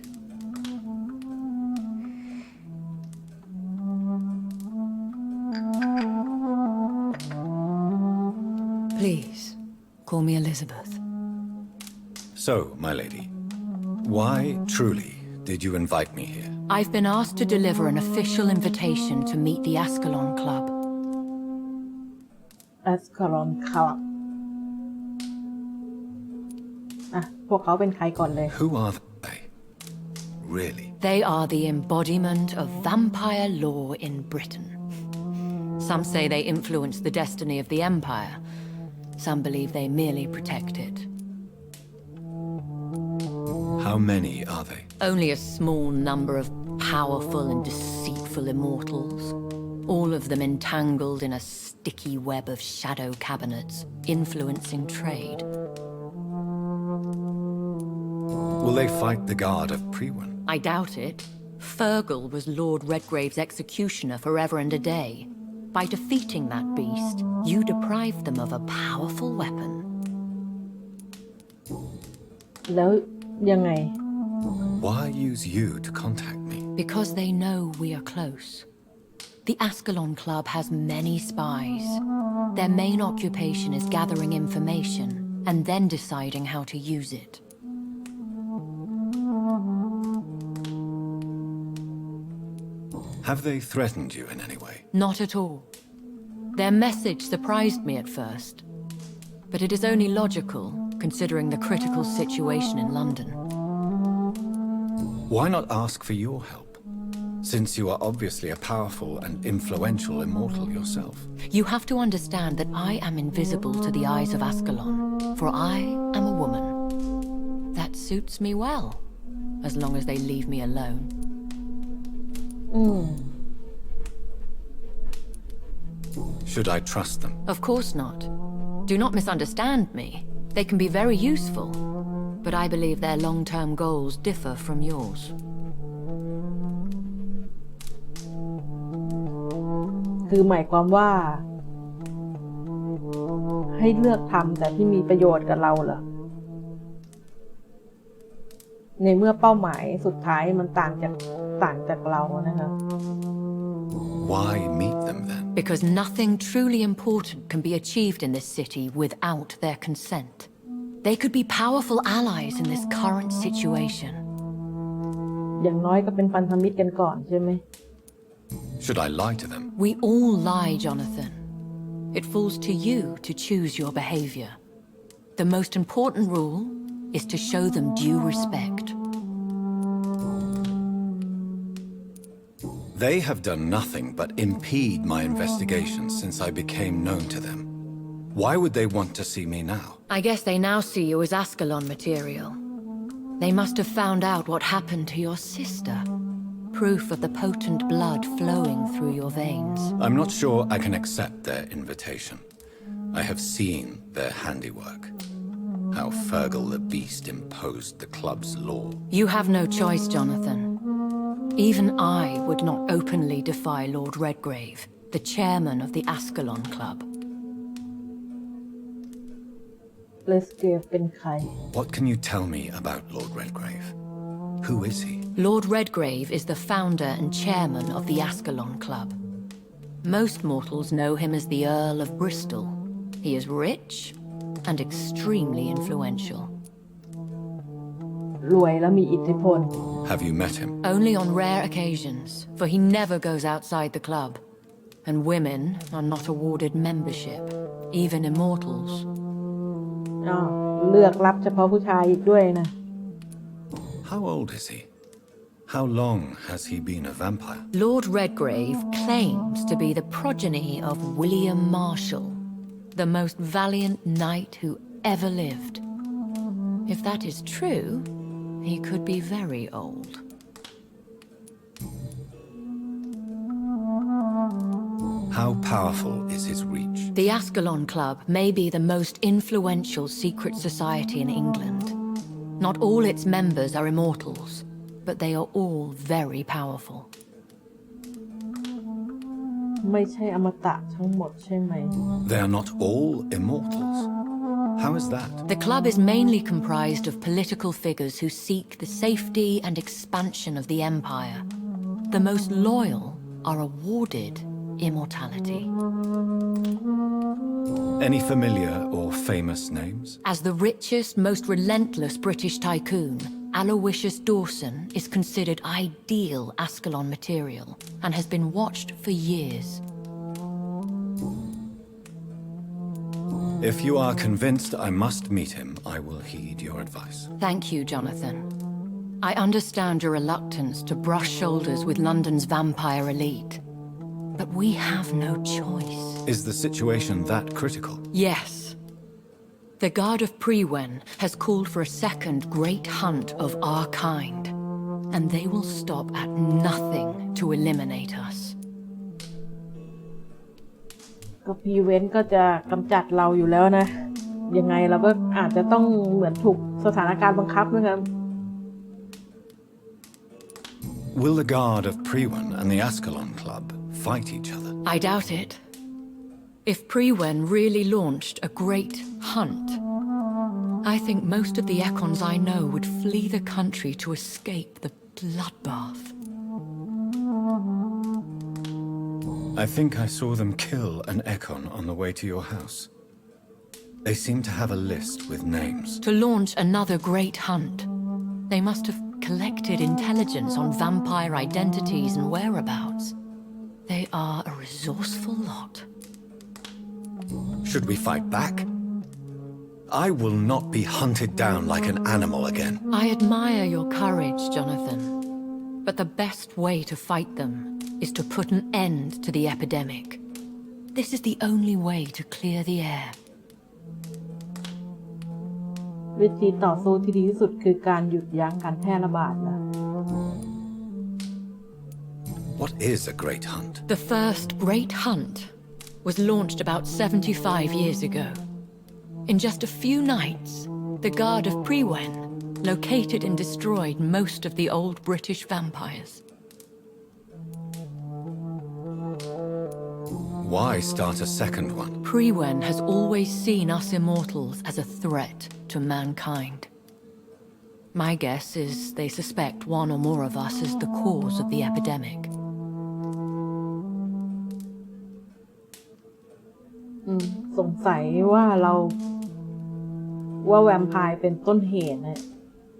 Please, call me Elizabeth. So, my lady, why truly did you invite me here? I've been asked to deliver an official invitation to meet the Ascalon Club. Ascalon Club พวกเขาเป็นใครก่อนเลย Who are they? Really? They are the embodiment of vampire law in Britain. Some say they influence the destiny of the Empire. Some believe they merely protect it. How many are they? Only a small number of powerful and deceitful immortals, all of them entangled in a sticky web of shadow cabinets, influencing trade. Will they fight the Guard of Prewen? I doubt it. Fergal was Lord Redgrave's executioner forever and a day. By defeating that beast, you deprived them of a powerful weapon. แล้วยังไง Why use you to contact me? Because they know we are close. The Ascalon Club has many spies. Their main occupation is gathering information and then deciding how to use it. Have they threatened you in any way? Not at all. Their message surprised me at first, but it is only logical considering the critical situation in London. Why not ask for your help, since you are obviously a powerful and influential immortal yourself? You have to understand that I am invisible to the eyes of Ascalon, for I am a woman. That suits me well, as long as they leave me alone. Should I trust them? Of course not. Do not misunderstand me. They can be very useful, but I believe their long-term goals differ from yours. คือหมายความว่า ให้เลือกทำแต่ที่มีประโยชน์กับเราเหรอ ในเมื่อเป้าหมายสุดท้ายมันต่างจากเรานะคะ Why meet them then? Because nothing truly important can be achieved in this city without their consent. They could be powerful allies in this current situation. อย่างน้อยก็เป็นพันธมิตรกันก่อนใช่ไหม Should I lie to them? We all lie, Jonathan. It falls to you to choose your behavior. The most important rule is to show them due respect. They have done nothing but impede my investigation since I became known to them. Why would they want to see me now? I guess they now see you as Ascalon material. They must have found out what happened to your sister. Proof of the potent blood flowing through your veins. I'm not sure I can accept their invitation. I have seen their handiwork. How Fergal the Beast imposed the club's law. You have no choice, Jonathan. Even I would not openly defy Lord Redgrave, the chairman of the Ascalon Club. Redgrave เป็นใคร What can you tell me about Lord Redgrave? Who is he? Lord Redgrave is the founder and chairman of the Ascalon Club. Most mortals know him as the Earl of Bristol. He is rich and extremely influential. รวยและมีอิทธิพล Have you met him? Only on rare occasions, for he never goes outside the club. And women are not awarded membership, even immortals. เลือกรับเฉพาะผู้ชายอีกด้วยนะ How old is he? How long has he been a vampire? Lord Redgrave claims to be the progeny of William Marshall, the most valiant knight who ever lived. If that is true, he could be very old. How powerful is his reach? The Ascalon Club may be the most influential secret society in England. Not all its members are immortals, but they are all very powerful. ไม่ใช่อมตะทั้งหมดใช่ไหม They are not all immortals. How is that? The club is mainly comprised of political figures who seek the safety and expansion of the empire. The most loyal are awarded immortality. Any familiar or famous names? As the richest, most relentless British tycoon, Aloysius Dawson is considered ideal Ascalon material and has been watched for years. If you are convinced I must meet him, I will heed your advice. Thank you, Jonathan. I understand your reluctance to brush shoulders with London's vampire elite, but we have no choice. Is the situation that critical? Yes. The Guard of Prewen has called for a second great hunt of our kind, and they will stop at nothing to eliminate us. ก็พีเว้นก็จะกำจัดเราอยู่แล้วนะ ยังไงเราก็อาจจะต้องเหมือนถูกสถานการณ์บังคับนะครับ Will the Guard of Prewen and the Ascalon Club fight each other? I doubt it. If Prewen really launched a great hunt, I think most of the Ekons I know would flee the country to escape the bloodbath. I think I saw them kill an Ekon on the way to your house. They seem to have a list with names. To launch another great hunt, they must have collected intelligence on vampire identities and whereabouts. They are a resourceful lot. Should we fight back? I will not be hunted down like an animal again. I admire your courage, Jonathan. But the best way to fight them is to put an end to the epidemic. This is the only way to clear the air. วิธีต่อสู้ที่ดีที่สุดคือการหยุดยั้งการแพร่ระบาดนะ What is a great hunt? The first great hunt was launched about 75 years ago. In just a few nights, the Guard of Prewen located and destroyed most of the old British vampires. Why start a second one? Prewen has always seen us immortals as a threat to mankind. My guess is they suspect one or more of us is the cause of the epidemic. สงสัยว่าแวมไพร์เป็นต้นเหตุ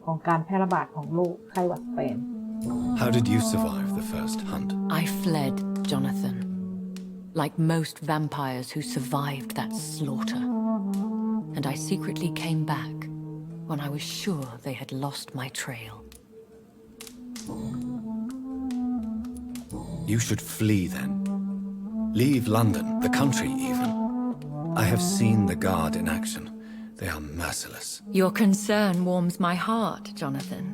ของการแพร่ระบาดของโรคไข้หวัดสเปน How did you survive the first hunt? I fled, Jonathan, like most vampires who survived that slaughter. And I secretly came back when I was sure they had lost my trail. You should flee then. Leave London, the country even. I have seen the Guard in action. They are merciless. Your concern warms my heart, Jonathan.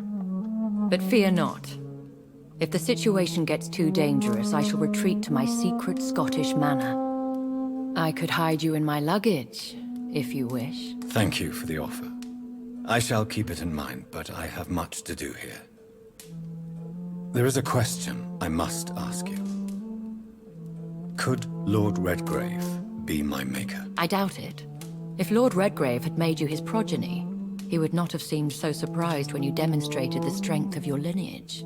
But fear not. If the situation gets too dangerous, I shall retreat to my secret Scottish manor. I could hide you in my luggage, if you wish. Thank you for the offer. I shall keep it in mind, but I have much to do here. There is a question I must ask you. Could Lord Redgrave be my maker? I doubt it. If Lord Redgrave had made you his progeny, he would not have seemed so surprised when you demonstrated the strength of your lineage.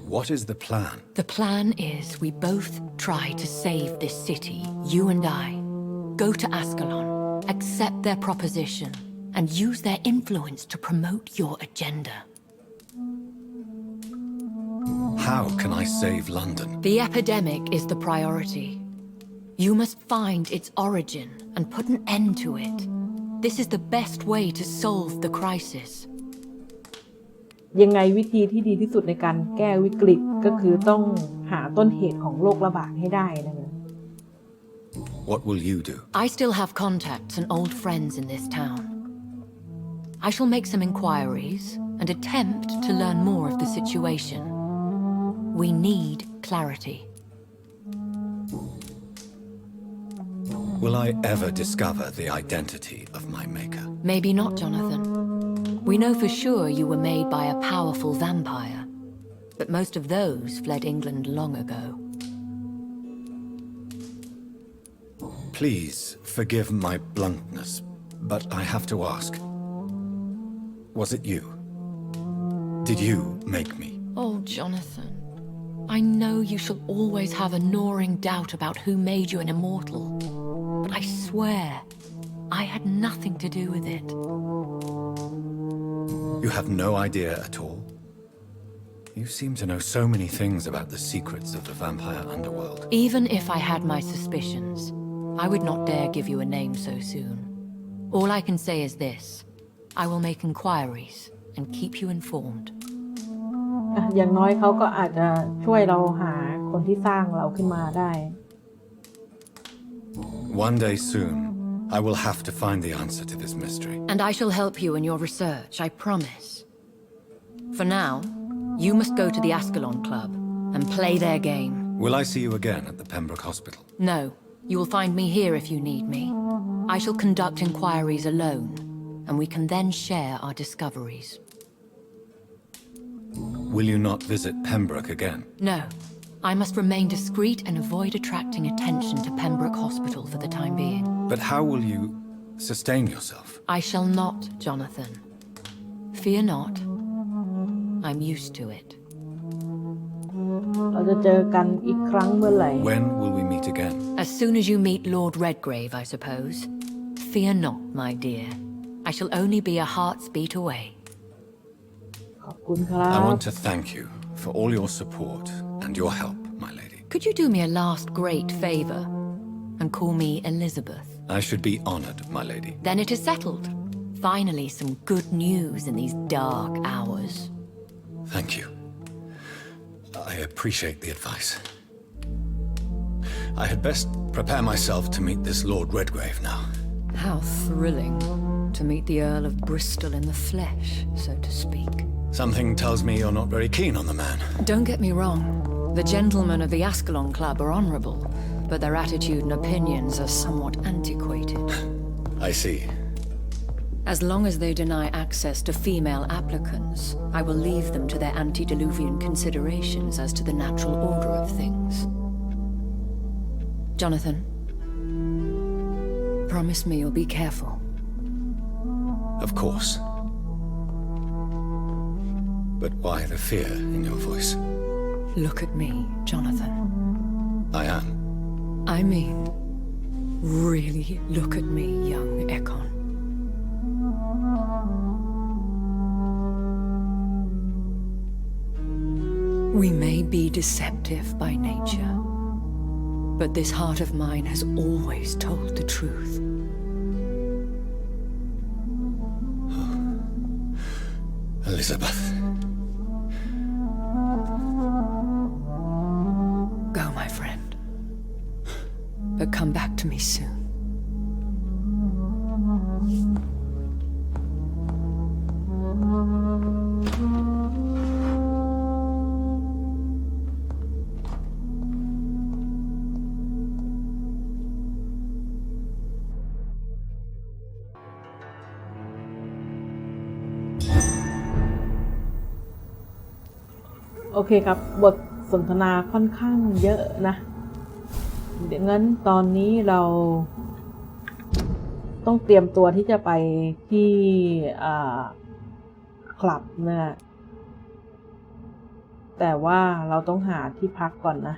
What is the plan? The plan is we both try to save this city, you and I. Go to Ascalon, accept their proposition, and use their influence to promote your agenda. How can I save London? The epidemic is the priority. You must find its origin and put an end to it. This is the best way to solve the crisis. ยังไงวิธีที่ดีที่สุดในการแก้วิกฤตก็คือต้องหาต้นเหตุของโรคระบาดให้ได้นะคะ What will you do? I still have contacts and old friends in this town. I shall make some inquiries and attempt to learn more of the situation. We need clarity. Will I ever discover the identity of my maker? Maybe not, Jonathan. We know for sure you were made by a powerful vampire, but most of those fled England long ago. Please forgive my bluntness, but I have to ask. Was it you? Did you make me? Oh, Jonathan. I know you shall always have a gnawing doubt about who made you an immortal, but I swear I had nothing to do with it. You have no idea at all? You seem to know so many things about the secrets of the vampire underworld. Even if I had my suspicions, I would not dare give you a name so soon. All I can say is this. I will make inquiries and keep you informed. อย่างน้อยเขาก็อาจจะช่วยเราหาคนที่สร้างเราขึ้นมาได้ One day soon, I will have to find the answer to this mystery. And I shall help you in your research, I promise. For now, you must go to the Ascalon Club and play their game. Will I see you again at the Pembroke Hospital? No, you will find me here if you need me. I shall conduct inquiries alone, and we can then share our discoveries. Will you not visit Pembroke again? No. I must remain discreet and avoid attracting attention to Pembroke Hospital for the time being. But how will you sustain yourself? I shall not, Jonathan. Fear not. I'm used to it. เราจะเจอกันอีกครั้งเมื่อไหร่ When will we meet again? As soon as you meet Lord Redgrave, I suppose. Fear not, my dear. I shall only be a heart's beat away. ขอบคุณครับ I want to thank you for all your support and your help, my lady. Could you do me a last great favor and call me Elizabeth? I should be honored, my lady. Then it is settled. Finally, some good news in these dark hours. Thank you. I appreciate the advice. I had best prepare myself to meet this Lord Redgrave now. How thrilling to meet the Earl of Bristol in the flesh, so to speak. Something tells me you're not very keen on the man. Don't get me wrong. The gentlemen of the Ascalon Club are honourable, but their attitude and opinions are somewhat antiquated. I see. As long as they deny access to female applicants, I will leave them to their antediluvian considerations as to the natural order of things. Jonathan, promise me you'll be careful. Of course. But why the fear in your voice? Look at me, Jonathan. I am. I mean, really look at me, young Ekon. We may be deceptive by nature, but this heart of mine has always told the truth. Elizabeth. Go, my friend. But come back to me soon. โอเคครับบทสนทนาค่อนข้างเยอะนะงั้นตอนนี้เราต้องเตรียมตัวที่จะไปที่คลับนะแต่ว่าเราต้องหาที่พักก่อนนะ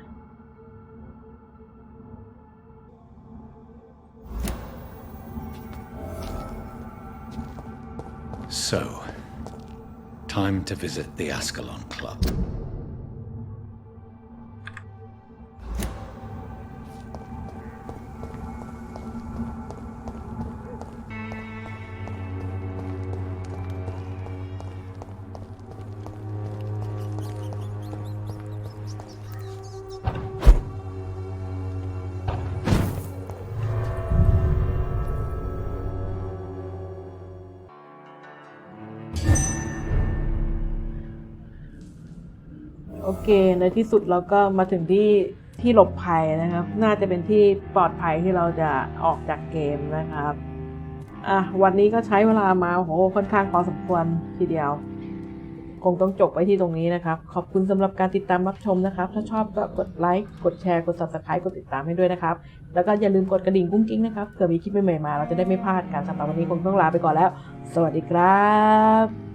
So, time to visit the Ascalon Club.โอเคในที่สุดเราก็มาถึงที่หลบภัยนะครับน่าจะเป็นที่ปลอดภัยที่เราจะออกจากเกมนะครับวันนี้ก็ใช้เวลามาโหค่อนข้างพอสมควรทีเดียวคงต้องจบไว้ที่ตรงนี้นะครับขอบคุณสำหรับการติดตามรับชมนะครับถ้าชอบก็กดไลค์กดแชร์กด Subscribe กดติดตามให้ด้วยนะครับแล้วก็อย่าลืมกดกระดิ่งกุ้งกิ้งนะครับเผื่อมีคลิปใหม่ๆมาเราจะได้ไม่พลาดกันสำหรับวันนี้คงต้องลาไปก่อนแล้วสวัสดีครับ